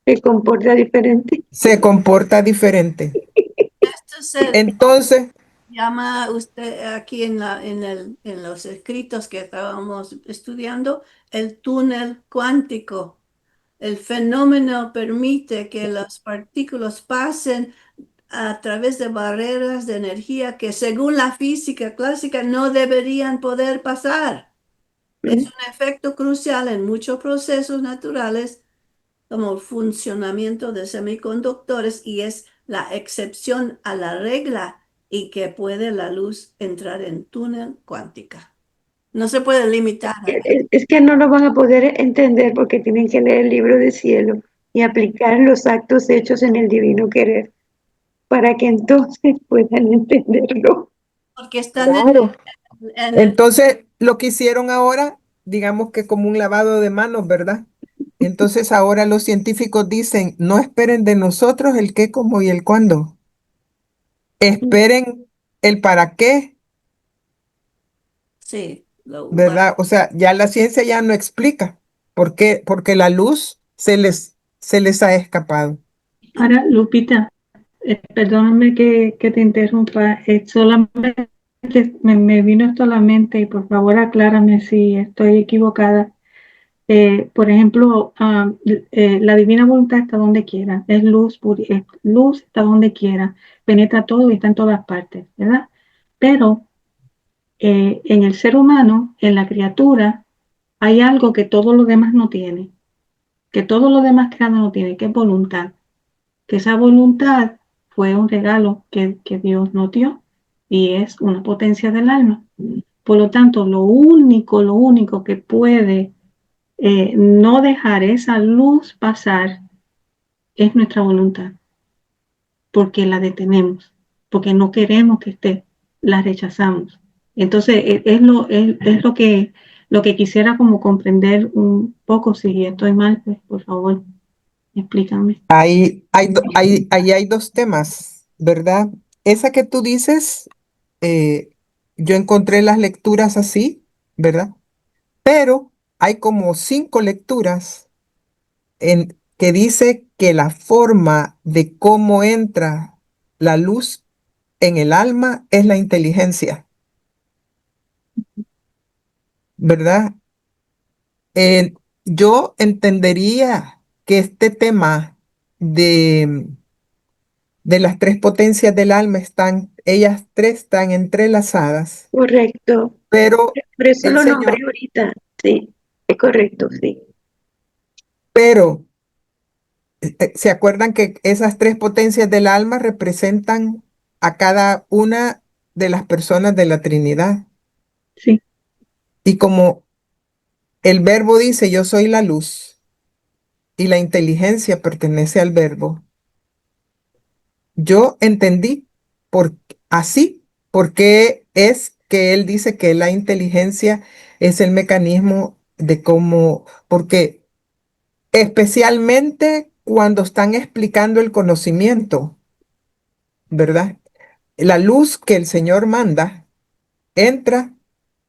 S6: Se comporta diferente.
S2: se comporta diferente.
S3: Esto se
S2: Entonces,
S3: llama usted aquí en los escritos que estábamos estudiando el túnel cuántico. El fenómeno permite que las partículas pasen a través de barreras de energía que según la física clásica no deberían poder pasar. Es un efecto crucial en muchos procesos naturales como el funcionamiento de semiconductores y es la excepción a la regla y que puede la luz entrar en túnel cuántica. No se puede limitar.
S6: Es que no lo van a poder entender porque tienen que leer el libro del cielo y aplicar los actos hechos en el divino querer para que entonces puedan entenderlo.
S3: Porque están
S2: claro.
S3: en el
S2: Entonces, lo que hicieron ahora, digamos que como un lavado de manos, ¿verdad? Entonces ahora los científicos dicen, no esperen de nosotros el qué, cómo y el cuándo. Esperen el para qué,
S3: sí,
S2: ¿verdad? O sea, ya la ciencia ya no explica por qué, porque la luz se les ha escapado.
S1: Ahora, Lupita, perdóname que te interrumpa, solamente me vino esto a la mente y por favor aclárame si estoy equivocada. Por ejemplo, la divina voluntad está donde quiera, es luz, es luz está donde quiera, penetra todo y está en todas partes, ¿verdad? Pero en el ser humano, en la criatura, hay algo que todo lo demás no tiene, que todo lo demás creado no tiene, que es voluntad, que esa voluntad fue un regalo que Dios nos dio y es una potencia del alma. Por lo tanto, lo único que puede no dejar esa luz pasar es nuestra voluntad, porque la detenemos, porque no queremos que esté, la rechazamos. Entonces, es lo que quisiera como comprender un poco. Si estoy mal, pues por favor, explícame.
S2: Ahí hay dos temas, ¿verdad? Esa que tú dices, eh, yo encontré las lecturas así, ¿verdad? Pero hay como 5 lecturas que dice que la forma de cómo entra la luz en el alma es la inteligencia, ¿verdad? Eh, yo entendería que este tema de, de las 3 potencias del alma ellas 3 están entrelazadas,
S6: Correcto.
S2: pero
S6: Por eso
S2: el
S6: lo nombré
S2: Señor,
S6: ahorita. Sí, es correcto, sí.
S2: pero ¿se acuerdan que esas 3 potencias del alma representan a cada una de las personas de la Trinidad?
S1: Sí,
S2: Y como el verbo dice, yo soy la luz, y la inteligencia pertenece al verbo, yo entendí por, así, porque es que él dice que la inteligencia es el mecanismo de cómo, porque especialmente cuando están explicando el conocimiento, ¿verdad? La luz que el Señor manda entra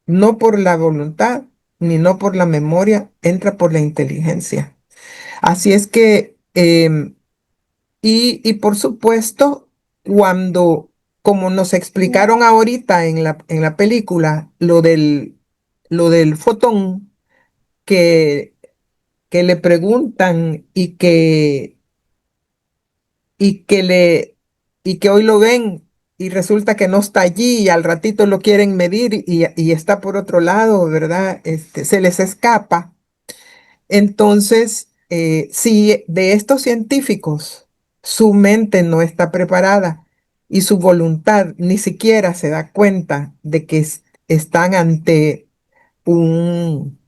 S2: no por la voluntad, ni no por la memoria, entra por la inteligencia. Así es que, y por supuesto, cuando, como nos explicaron ahorita en la película, lo del fotón que le preguntan y que le y que hoy lo ven y resulta que no está allí y al ratito lo quieren medir y está por otro lado, ¿verdad? Se les escapa. Entonces, si de estos científicos su mente no está preparada y su voluntad ni siquiera se da cuenta de que están ante un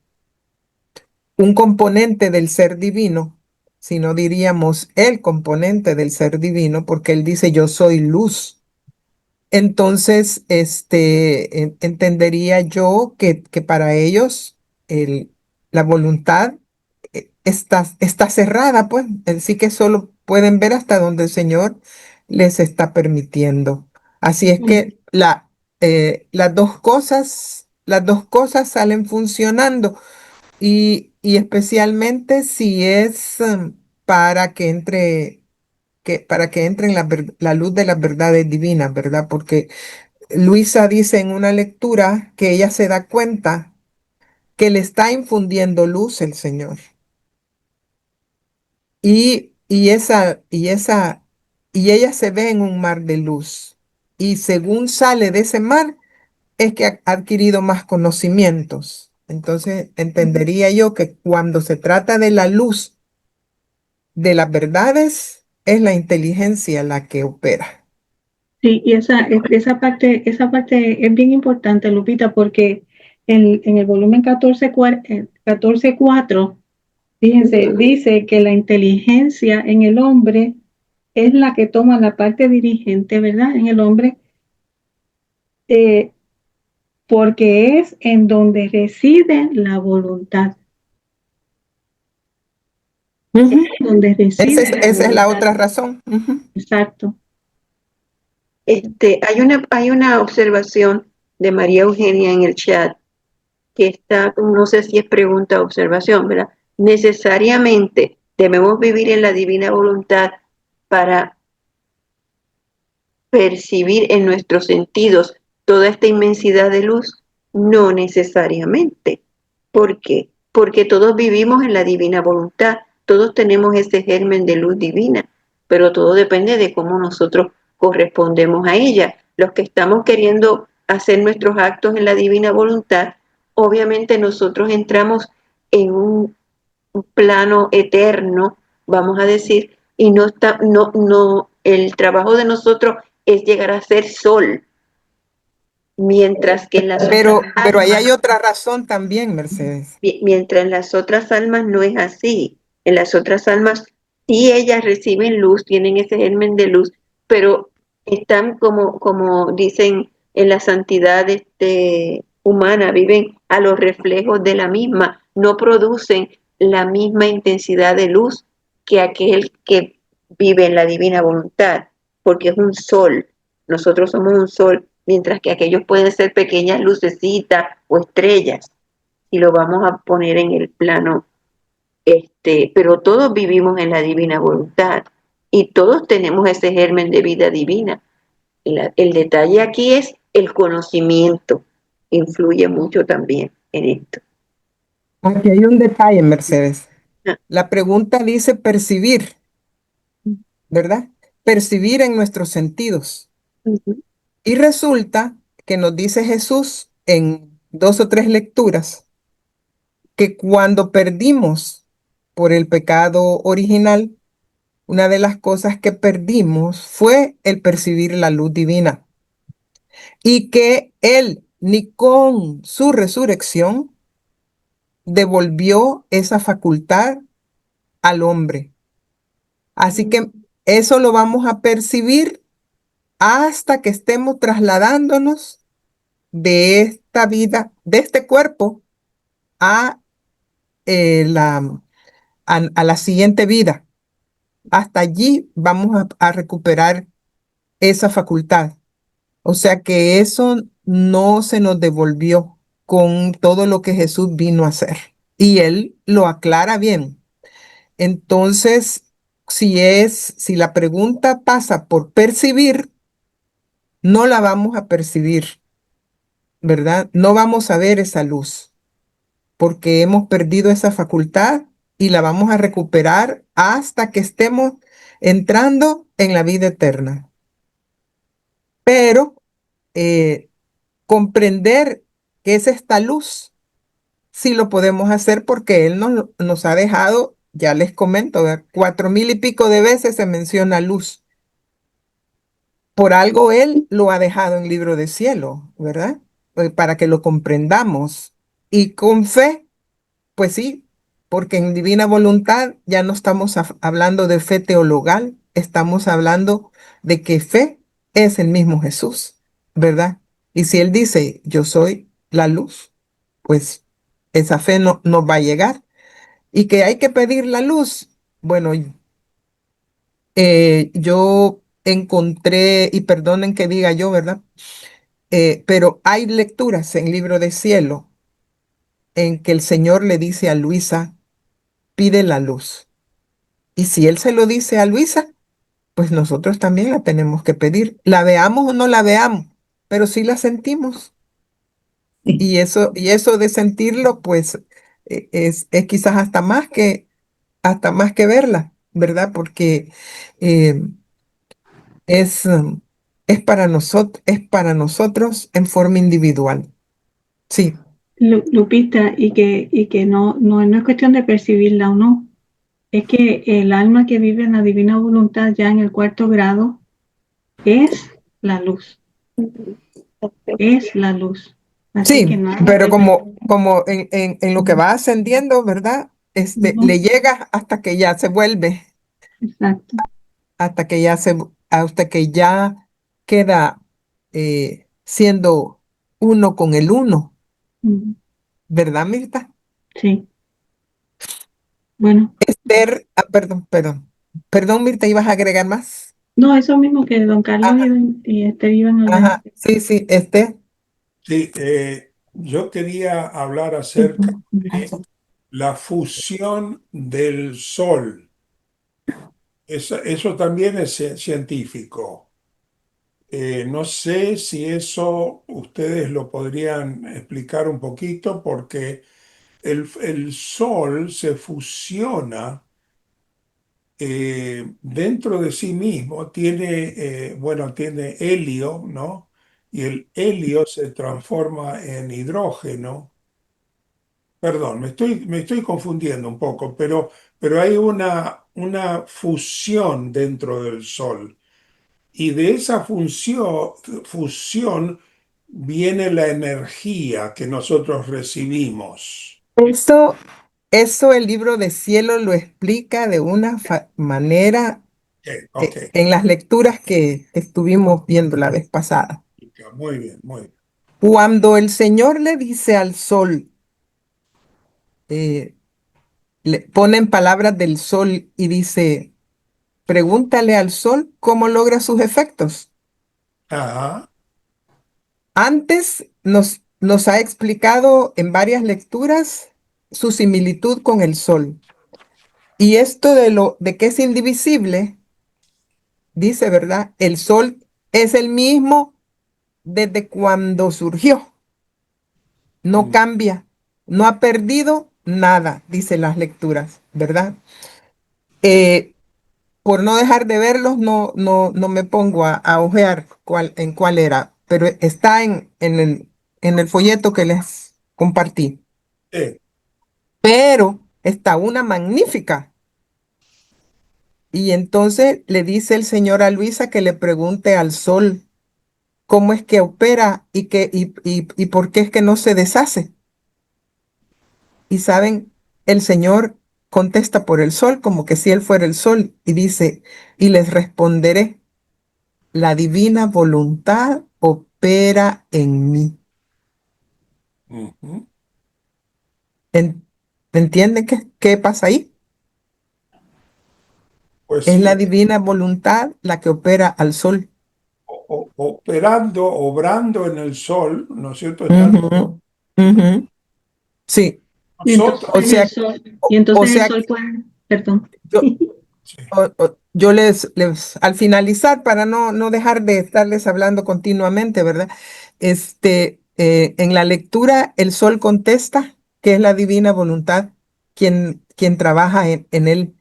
S2: un componente del ser divino, sino diríamos el componente del ser divino, porque él dice yo soy luz. Entonces, entendería yo que para ellos la voluntad está cerrada, pues, sí que solo pueden ver hasta donde el Señor les está permitiendo. Así es que las dos cosas salen funcionando. y especialmente si es para que entre, para que entre en la luz de las verdades divinas, ¿verdad? Porque Luisa dice en una lectura que ella se da cuenta que le está infundiendo luz el Señor. Y ella se ve en un mar de luz. Y según sale de ese mar, es que ha adquirido más conocimientos. Entonces, entendería yo que cuando se trata de la luz de las verdades, es la inteligencia la que opera.
S1: Sí, y esa parte es bien importante, Lupita, porque en el volumen 14.4, fíjense, dice que la inteligencia en el hombre es la que toma la parte dirigente, ¿verdad? En el hombre, eh, porque es en donde reside la voluntad,
S2: Ujú.
S1: donde reside la
S2: Esa es la
S1: voluntad.
S2: otra razón. Ujú.
S1: Exacto.
S6: Hay una observación de María Eugenia en el chat que está, no sé si es pregunta o observación, ¿verdad? Necesariamente debemos vivir en la divina voluntad para percibir en nuestros sentidos toda esta inmensidad de luz. No necesariamente. ¿Por qué? Porque todos vivimos en la divina voluntad, todos tenemos ese germen de luz divina, pero todo depende de cómo nosotros correspondemos a ella. Los que estamos queriendo hacer nuestros actos en la divina voluntad, obviamente nosotros entramos en un plano eterno, vamos a decir, y el trabajo de nosotros es llegar a ser sol, mientras que en las
S2: Pero ahí hay otra razón también, Mercedes.
S6: mientras en las otras almas no es así. En las otras almas sí ellas reciben luz, tienen ese germen de luz, pero están como dicen en la santidad humana, viven a los reflejos de la misma, no producen la misma intensidad de luz que aquel que vive en la divina voluntad, porque es un sol. Nosotros somos un sol, mientras que aquellos pueden ser pequeñas lucecitas o estrellas y lo vamos a poner en el plano, pero todos vivimos en la divina voluntad y todos tenemos ese germen de vida divina. El detalle aquí es el conocimiento, influye mucho también en esto.
S2: Aquí hay un detalle, Mercedes.
S6: Ah,
S2: La pregunta dice percibir, ¿verdad? Percibir en nuestros sentidos.
S6: ujú.
S2: Y resulta que nos dice Jesús en 2 o 3 lecturas que cuando perdimos por el pecado original, una de las cosas que perdimos fue el percibir la luz divina y que Él ni con su resurrección devolvió esa facultad al hombre. Así que eso lo vamos a percibir hasta que estemos trasladándonos de esta vida, de este cuerpo, a, a la siguiente vida. Hasta allí vamos a recuperar esa facultad. O sea que eso no se nos devolvió con todo lo que Jesús vino a hacer. Y él lo aclara bien. Entonces, si la pregunta pasa por percibir, no la vamos a percibir, ¿verdad? No vamos a ver esa luz, porque hemos perdido esa facultad y la vamos a recuperar hasta que estemos entrando en la vida eterna. Pero comprender qué es esta luz, sí lo podemos hacer porque Él nos ha dejado, ya les comento, 4,000 y pico de veces se menciona luz. Por algo Él lo ha dejado en libro de cielo, ¿verdad? Para que lo comprendamos. Y con fe, pues sí, porque en divina voluntad ya no estamos hablando de fe teologal, estamos hablando de que fe es el mismo Jesús, ¿verdad? Y si Él dice, yo soy la luz, pues esa fe no nos va a llegar. Y que hay que pedir la luz. Bueno, yo encontré, y perdonen que diga yo, ¿verdad? Pero hay lecturas en libro de cielo en que el Señor le dice a Luisa, pide la luz. Y si Él se lo dice a Luisa, pues nosotros también la tenemos que pedir. La veamos o no la veamos, pero sí la sentimos. Y eso de sentirlo, pues es quizás hasta más que verla, ¿verdad? Porque eh, es, es para nosotros en forma individual. Sí,
S1: Lupita, y que no es cuestión de percibirla o no, es que el alma que vive en la divina voluntad ya en el cuarto grado es la luz, es la luz. Así que
S2: sí,
S1: nada
S2: pero
S1: que
S2: como en lo que va ascendiendo, ¿verdad? Le
S1: ujú,
S2: llega hasta que ya se vuelve,
S1: exacto.
S2: hasta que hasta que ya queda siendo uno con el uno,
S1: Ujú,
S2: ¿verdad, Mirta?
S1: sí, bueno,
S2: Esther, perdón, Mirta, ¿ibas a agregar más?
S1: no, eso mismo que don Carlos
S2: Ajá,
S1: y Esther iban a
S2: ajá,
S1: decir.
S2: sí, Esther.
S5: Sí, yo quería hablar acerca
S1: Ujú,
S5: de la fusión del Sol. Eso también es científico. No sé si eso ustedes lo podrían explicar un poquito porque el Sol se fusiona dentro de sí mismo, tiene helio, ¿no? Y el helio se transforma en hidrógeno. Perdón, me estoy confundiendo un poco, pero hay una fusión dentro del Sol. Y de esa fusión viene la energía que nosotros recibimos.
S2: Eso, eso el libro de Cielo lo explica de una manera
S5: Ok,
S2: en las lecturas que estuvimos viendo la vez pasada.
S5: muy bien, muy bien.
S2: Cuando el Señor le dice al sol, eh, le ponen palabras del sol y dice, pregúntale al sol cómo logra sus efectos.
S5: Ajá,
S2: Antes nos ha explicado en varias lecturas su similitud con el sol. Y esto de que es indivisible, dice, ¿verdad? El sol es el mismo desde cuando surgió. No
S5: mm,
S2: cambia, no ha perdido nada, dice las lecturas, ¿verdad? Eh, por no dejar de verlos, no me pongo a ojear en cuál era, pero está en el folleto que les compartí.
S5: sí,
S2: Pero está una magnífica. Y entonces le dice el Señor a Luisa que le pregunte al sol cómo es que opera y por qué es que no se deshace. Y saben, el Señor contesta por el sol como que si él fuera el sol y dice, y les responderé, la divina voluntad opera en mí.
S5: ujú.
S2: ¿En- ¿Entienden qué pasa ahí?
S5: Pues
S2: Es
S5: sí,
S2: la divina voluntad la que opera al sol.
S5: obrando en el Sol, ¿no es cierto? Están
S2: Ujú, ujú. Sí,
S1: Y entonces
S2: o
S5: nosotros.
S2: sea, o
S1: el
S2: sea,
S1: sol puede, perdón.
S2: yo,
S5: Sí,
S2: yo al finalizar, para no dejar de estarles hablando continuamente, ¿verdad? En la lectura, el sol contesta que es la divina voluntad quien trabaja en él.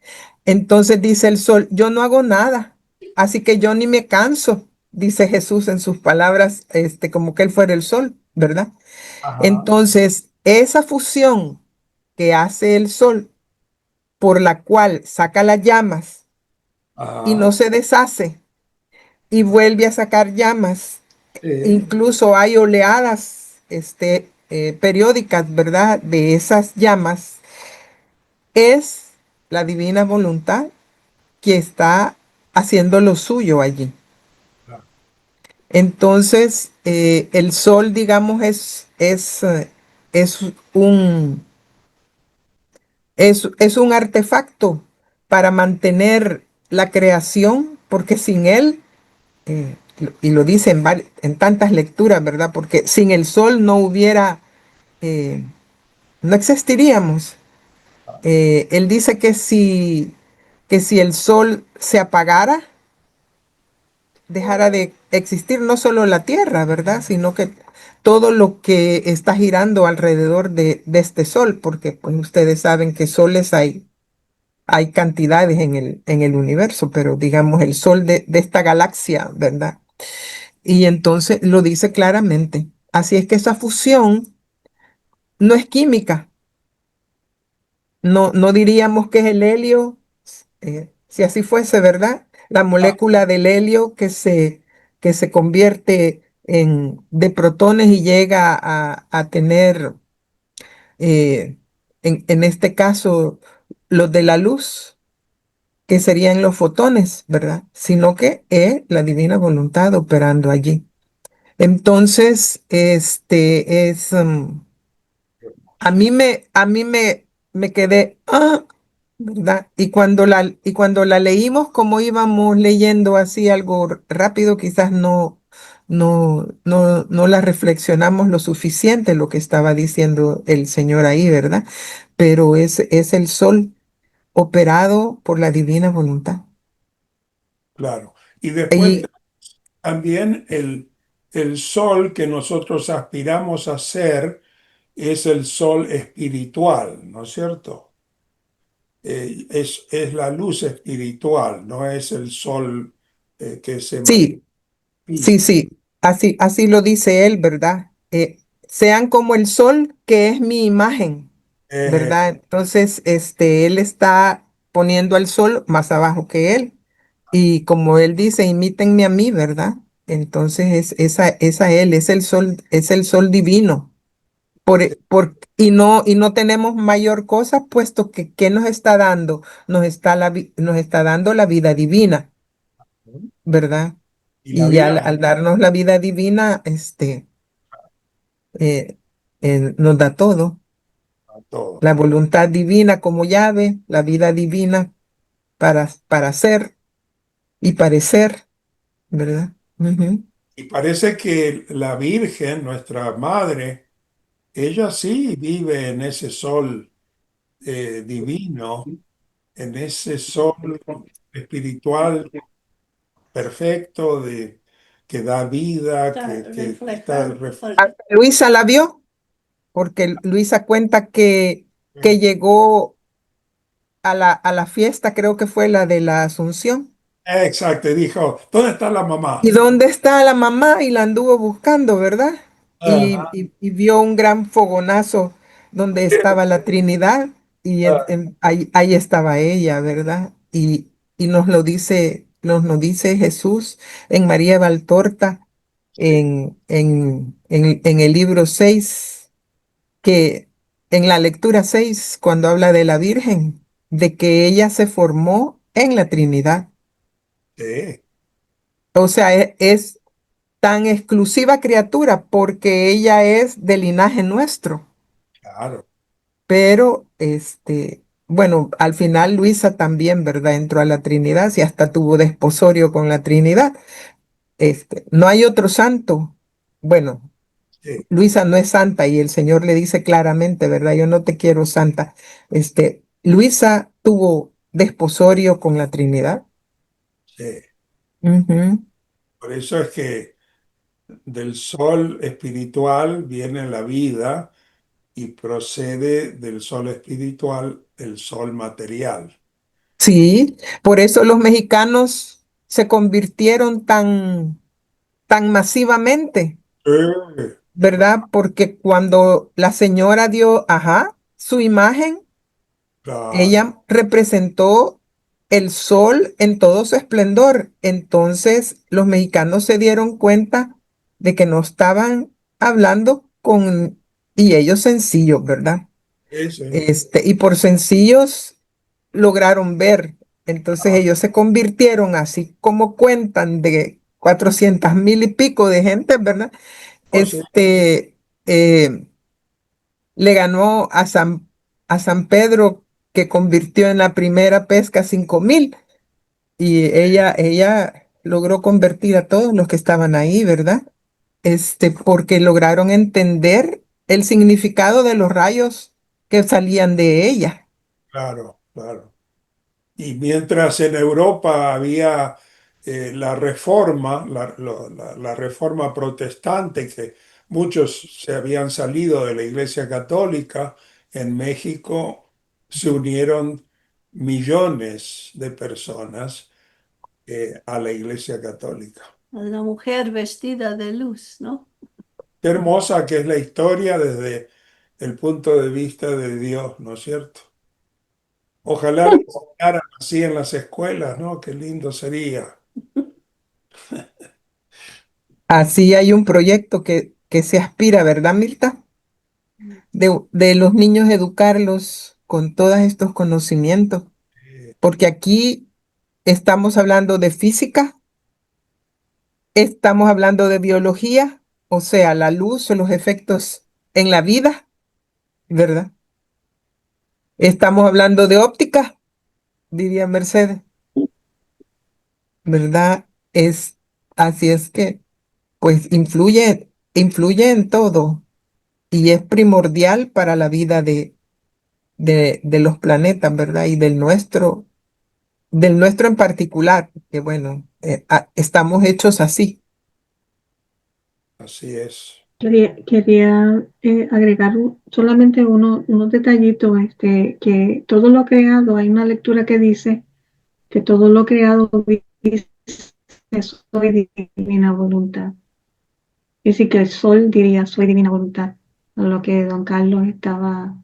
S2: Entonces dice el sol, yo no hago nada, así que yo ni me canso, dice Jesús en sus palabras, como que él fuera el sol, ¿verdad?
S5: ajá,
S2: Entonces, esa fusión que hace el sol, por la cual saca las llamas, y no
S5: ajá,
S2: se deshace y vuelve a sacar llamas.
S5: sí,
S2: Incluso hay oleadas periódicas, ¿verdad? De esas llamas. Es la divina voluntad que está haciendo lo suyo allí.
S5: claro,
S2: Entonces, el sol, digamos, es un, es un artefacto para mantener la creación, porque sin él y lo dice en tantas lecturas, ¿verdad? Porque sin el sol eh, no existiríamos. Él dice que si el sol se apagara, dejara de existir no solo la Tierra, ¿verdad? Sino que todo lo que está girando alrededor de este sol, porque pues ustedes saben que soles hay cantidades en el universo, pero digamos el sol de esta galaxia, ¿verdad? Y entonces lo dice claramente. Así es que esa fusión no es química. No diríamos que es el helio, si así fuese, ¿verdad? La molécula del helio que se convierte de protones y llega a tener, eh, en este caso, los de la luz, que serían los fotones, ¿verdad? Sino que es la divina voluntad operando allí. Entonces, me quedé, ¿verdad? Y cuando la leímos, como íbamos leyendo así algo rápido, quizás no la reflexionamos lo suficiente lo que estaba diciendo el Señor ahí, ¿verdad? Pero es el sol operado por la divina voluntad.
S5: Claro. Y después
S2: Y
S5: también el sol que nosotros aspiramos a ser es el sol espiritual, ¿no es cierto? Es la luz espiritual, no es el sol que se
S2: sí,
S5: manifiesta.
S2: sí, así lo dice él, ¿verdad? Sean como el sol que es mi imagen,
S5: Eh,
S2: ¿verdad? Entonces, él está poniendo al sol más abajo que él. Y como él dice, imítenme a mí, ¿verdad? Entonces esa él, es el sol divino. Y no tenemos mayor cosa, puesto que ¿qué nos está dando? Nos está dando la vida divina, ¿verdad?
S5: y la
S2: Y
S5: vida
S2: al darnos la vida divina, eh, nos da todo.
S5: a todo.
S2: La voluntad divina como llave, la vida divina para ser y parecer, ¿verdad? Ujú.
S5: Y parece que la Virgen, nuestra madre, ella sí vive en ese sol divino, en ese sol espiritual perfecto que da vida, que está
S2: Luisa la vio, porque Luisa cuenta que llegó a la fiesta, creo que fue la de la Asunción.
S5: exacto, y dijo, ¿dónde está la
S2: ¿Y
S5: mamá?
S2: dónde está la mamá? Y la anduvo buscando, ¿verdad?
S5: Ah,
S2: Y vio un gran fogonazo donde estaba la Trinidad y ahí estaba ella, ¿verdad? Y nos lo dice Jesús en María Valtorta,
S5: sí,
S2: en el libro 6 que en la lectura 6 cuando habla de la Virgen, de que ella se formó en la Trinidad.
S5: sí,
S2: O sea, es tan exclusiva criatura porque ella es de linaje nuestro.
S5: claro,
S2: Pero, bueno, al final Luisa también, ¿verdad? Entró a la Trinidad y hasta tuvo desposorio con la Trinidad. No hay otro santo. Bueno,
S5: sí,
S2: Luisa no es santa y el Señor le dice claramente, ¿verdad? Yo no te quiero santa. Luisa tuvo desposorio con la Trinidad.
S5: sí.
S2: Ujú.
S5: Por eso es que del sol espiritual viene la vida y procede del sol espiritual el sol material.
S2: Sí, por eso los mexicanos se convirtieron tan masivamente,
S5: Sí,
S2: ¿verdad? Porque cuando la señora dio, su imagen,
S5: claro,
S2: ella representó el sol en todo su esplendor. Entonces los mexicanos se dieron cuenta de que no estaban hablando y ellos sencillos, ¿verdad?
S5: sí, sí.
S2: Y por sencillos lograron ver. Entonces
S5: Ah,
S2: ellos se convirtieron, así como cuentan, de 400,000 y pico de gente, ¿verdad?
S5: oh, sí,
S2: Eh, Le ganó a San Pedro, que convirtió en la primera pesca 5,000. Y ella logró convertir a todos los que estaban ahí, ¿verdad? Porque lograron entender el significado de los rayos que salían de ella.
S5: Claro, claro. Y mientras en Europa había la reforma, la reforma protestante, que muchos se habían salido de la Iglesia Católica, en México se unieron millones de personas a la Iglesia Católica.
S3: La mujer vestida de luz, ¿no?
S5: Qué hermosa que es la historia desde el punto de vista de Dios, ¿no es cierto? Ojalá la enseñaran así en las escuelas, ¿no? Qué lindo sería.
S2: Así hay un proyecto que se aspira, ¿verdad, Mirta? De los niños educarlos con todos estos conocimientos, porque aquí estamos hablando de física, estamos hablando de biología, o sea, la luz o los efectos en la vida, ¿verdad? Estamos hablando de óptica, diría Mercedes, ¿verdad? Así es que, pues, influye en todo y es primordial para la vida de los planetas, ¿verdad? Y del nuestro en particular, que bueno, estamos hechos así.
S5: Así es.
S1: Quería agregar solamente unos detallitos, que todo lo creado, hay una lectura que dice que todo lo creado dice soy divina voluntad. Es decir, que el sol diría soy divina voluntad, a lo que don Carlos estaba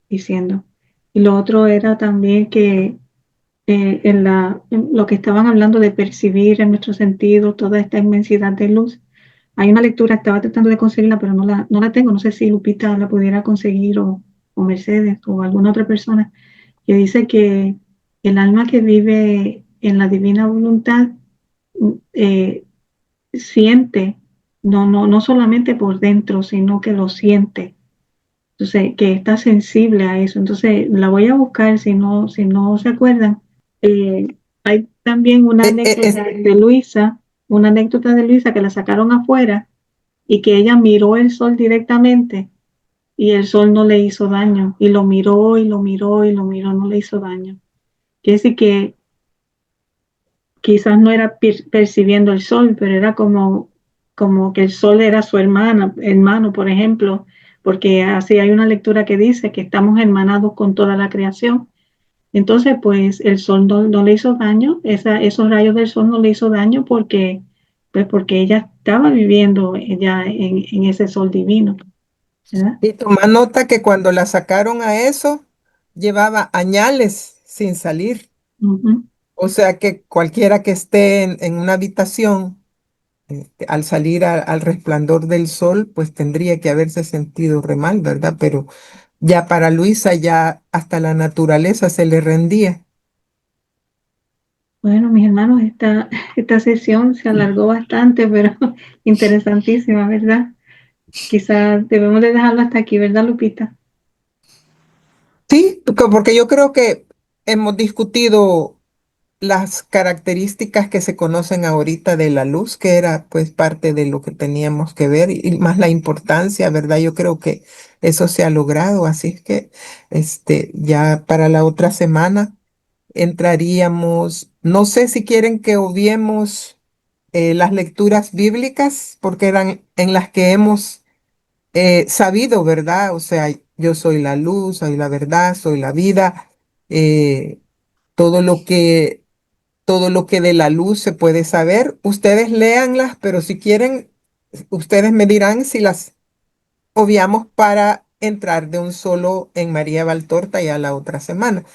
S1: diciendo. Y lo otro era también que en lo que estaban hablando de percibir en nuestro sentido toda esta inmensidad de luz. Hay una lectura, estaba tratando de conseguirla, pero no la tengo. No sé si Lupita la pudiera conseguir o Mercedes o alguna otra persona, que dice que el alma que vive en la divina voluntad eh, siente, no solamente por dentro, sino que lo siente. Entonces, que está sensible a eso. Entonces, la voy a buscar si no se acuerdan. Hay también una anécdota de Luisa que la sacaron afuera y que ella miró el sol directamente y el sol no le hizo daño. Y lo miró y lo miró y lo miró, no le hizo daño. Quiere decir que quizás no era percibiendo el sol, pero era como que el sol era su hermano, por ejemplo, porque así hay una lectura que dice que estamos hermanados con toda la creación. Entonces, pues el sol no le hizo daño, esos rayos del sol no le hizo daño porque ella estaba viviendo ya en ese sol divino, ¿verdad?
S2: Y toma nota que cuando la sacaron a eso, llevaba añales sin salir.
S1: Ujú.
S2: O sea que cualquiera que esté en una habitación, al salir al resplandor del sol, pues tendría que haberse sentido re mal, ¿verdad? Pero ya para Luisa, ya hasta la naturaleza se le rendía.
S1: Bueno, mis hermanos, esta sesión se alargó bastante, pero interesantísima, ¿verdad? Quizás debemos de dejarlo hasta aquí, ¿verdad, Lupita?
S2: Sí, porque yo creo que hemos discutido las características que se conocen ahorita de la luz, que era pues parte de lo que teníamos que ver, y más la importancia, ¿verdad? Yo creo que eso se ha logrado, así es que ya para la otra semana entraríamos, no sé si quieren que obviemos las lecturas bíblicas, porque eran en las que hemos sabido, ¿verdad? O sea, yo soy la luz, soy la verdad, soy la vida, eh, todo lo que todo lo que de la luz se puede saber. Ustedes léanlas, pero si quieren, ustedes me dirán si las obviamos para entrar de un solo en María Valtorta ya la otra semana.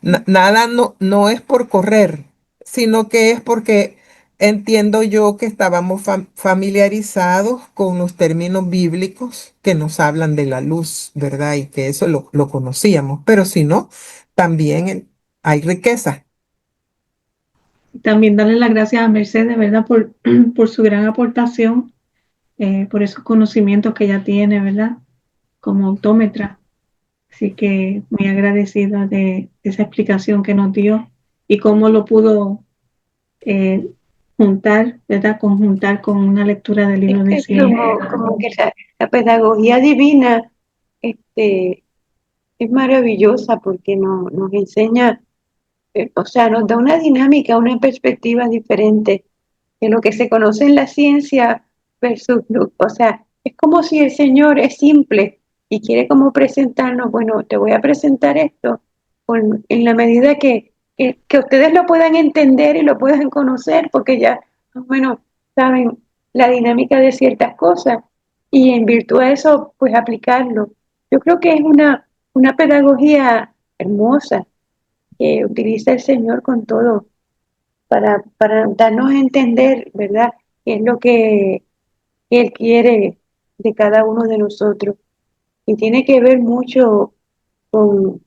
S2: Nada, no es por correr, sino que es porque entiendo yo que estábamos familiarizados con los términos bíblicos que nos hablan de la luz, ¿verdad? Y que eso lo conocíamos, pero si no, también hay riqueza.
S1: También darle las gracias a Mercedes, ¿verdad? Por su gran aportación, por esos conocimientos que ella tiene, ¿verdad? Como optómetra. Así que muy agradecida de esa explicación que nos dio y cómo lo pudo eh, juntar, ¿verdad? Conjuntar con una lectura del libro de
S6: Es
S1: ciencia.
S6: como que la pedagogía divina este, es maravillosa porque nos enseña, o sea, nos da una dinámica, una perspectiva diferente de lo que se conoce en la ciencia versus, o sea, es como si el Señor es simple y quiere como presentarnos, bueno, te voy a presentar esto en la medida que ustedes lo puedan entender y lo puedan conocer, porque ya más o menos saben la dinámica de ciertas cosas y en virtud de eso, pues aplicarlo. Yo creo que es una pedagogía hermosa que utiliza el Señor con todo para darnos a entender, ¿verdad?, qué es lo que Él quiere de cada uno de nosotros. Y tiene que ver mucho con,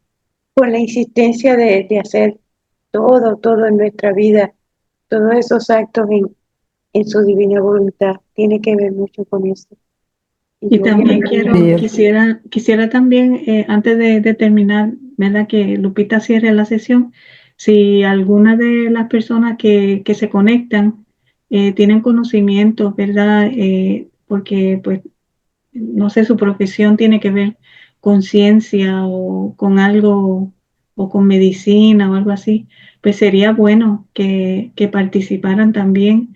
S6: con la insistencia de hacer todo en nuestra vida, todos esos actos en su divina voluntad. Tiene que ver mucho con eso.
S1: Y también quisiera también, antes de terminar, ¿verdad? Que Lupita cierre la sesión, si alguna de las personas que se conectan tienen conocimientos, ¿verdad? Porque, pues, no sé, su profesión tiene que ver con ciencia o con algo, o con medicina o algo así, pues sería bueno que participaran también,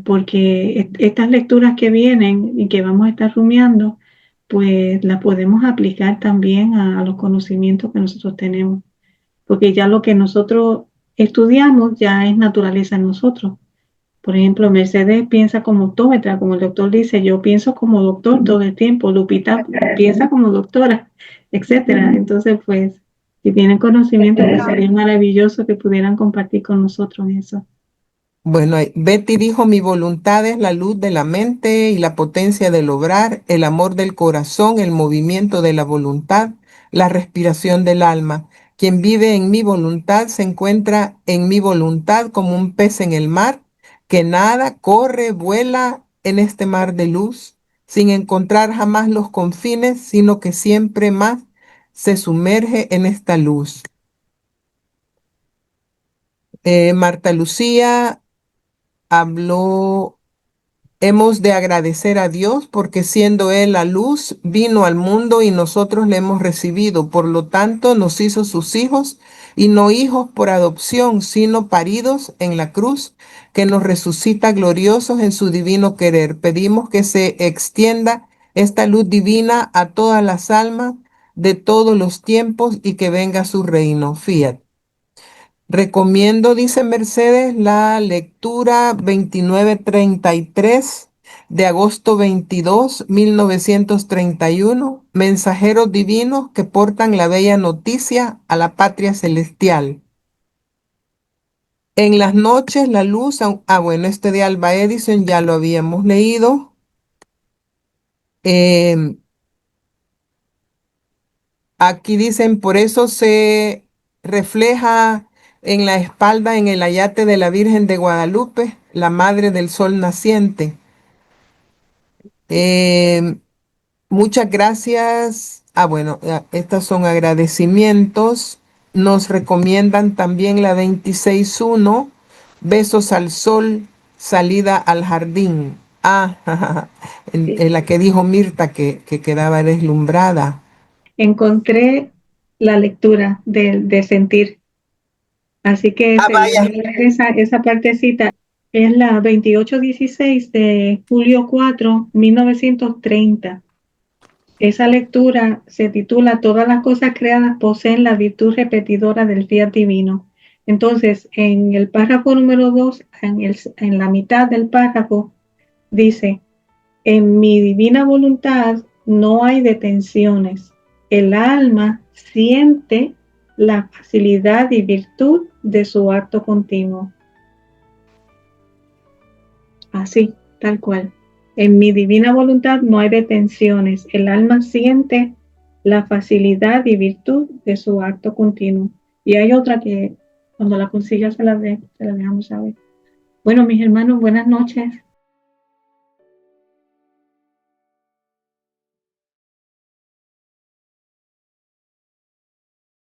S1: porque estas lecturas que vienen y que vamos a estar rumiando, pues las podemos aplicar también a los conocimientos que nosotros tenemos, porque ya lo que nosotros estudiamos ya es naturaleza en nosotros. Por ejemplo, Mercedes piensa como optómetra, como el doctor dice, yo pienso como doctor todo el tiempo, Lupita piensa como doctora, etcétera. Entonces, pues, si tienen conocimiento, pues sería maravilloso que pudieran compartir con nosotros eso.
S2: Bueno, Betty dijo, mi voluntad es la luz de la mente y la potencia del obrar, el amor del corazón, el movimiento de la voluntad, la respiración del alma. Quien vive en mi voluntad se encuentra en mi voluntad como un pez en el mar, que nada, corre, vuela en este mar de luz, sin encontrar jamás los confines, sino que siempre más se sumerge en esta luz. Marta Lucía habló, hemos de agradecer a Dios porque siendo Él la luz, vino al mundo y nosotros le hemos recibido. Por lo tanto, nos hizo sus hijos y no hijos por adopción, sino paridos en la cruz, que nos resucita gloriosos en su divino querer. Pedimos que se extienda esta luz divina a todas las almas de todos los tiempos y que venga su reino. Fiat. Recomiendo, dice Mercedes, la lectura 2933 de agosto 22, 1931, mensajeros divinos que portan la bella noticia a la patria celestial. En las noches la luz, bueno, este de Alba Edison ya lo habíamos leído. Aquí dicen, por eso se refleja en la espalda, en el ayate de la Virgen de Guadalupe, la Madre del Sol Naciente. Muchas gracias. Bueno, estos son agradecimientos. Nos recomiendan también la 26.1, Besos al Sol, Salida al Jardín. En la que dijo Mirta que quedaba deslumbrada.
S1: Encontré la lectura de sentir. Así que esa partecita es la 2816 de julio 4, 1930. Esa lectura se titula Todas las cosas creadas poseen la virtud repetidora del fiat divino. Entonces, en el párrafo número 2, en la mitad del párrafo, dice, en mi divina voluntad no hay detenciones. El alma siente la facilidad y virtud de su acto continuo. Así, tal cual. En mi divina voluntad no hay detenciones. El alma siente la facilidad y virtud de su acto continuo. Y hay otra que cuando la consiga se la dejamos saber. Bueno, mis hermanos, buenas noches.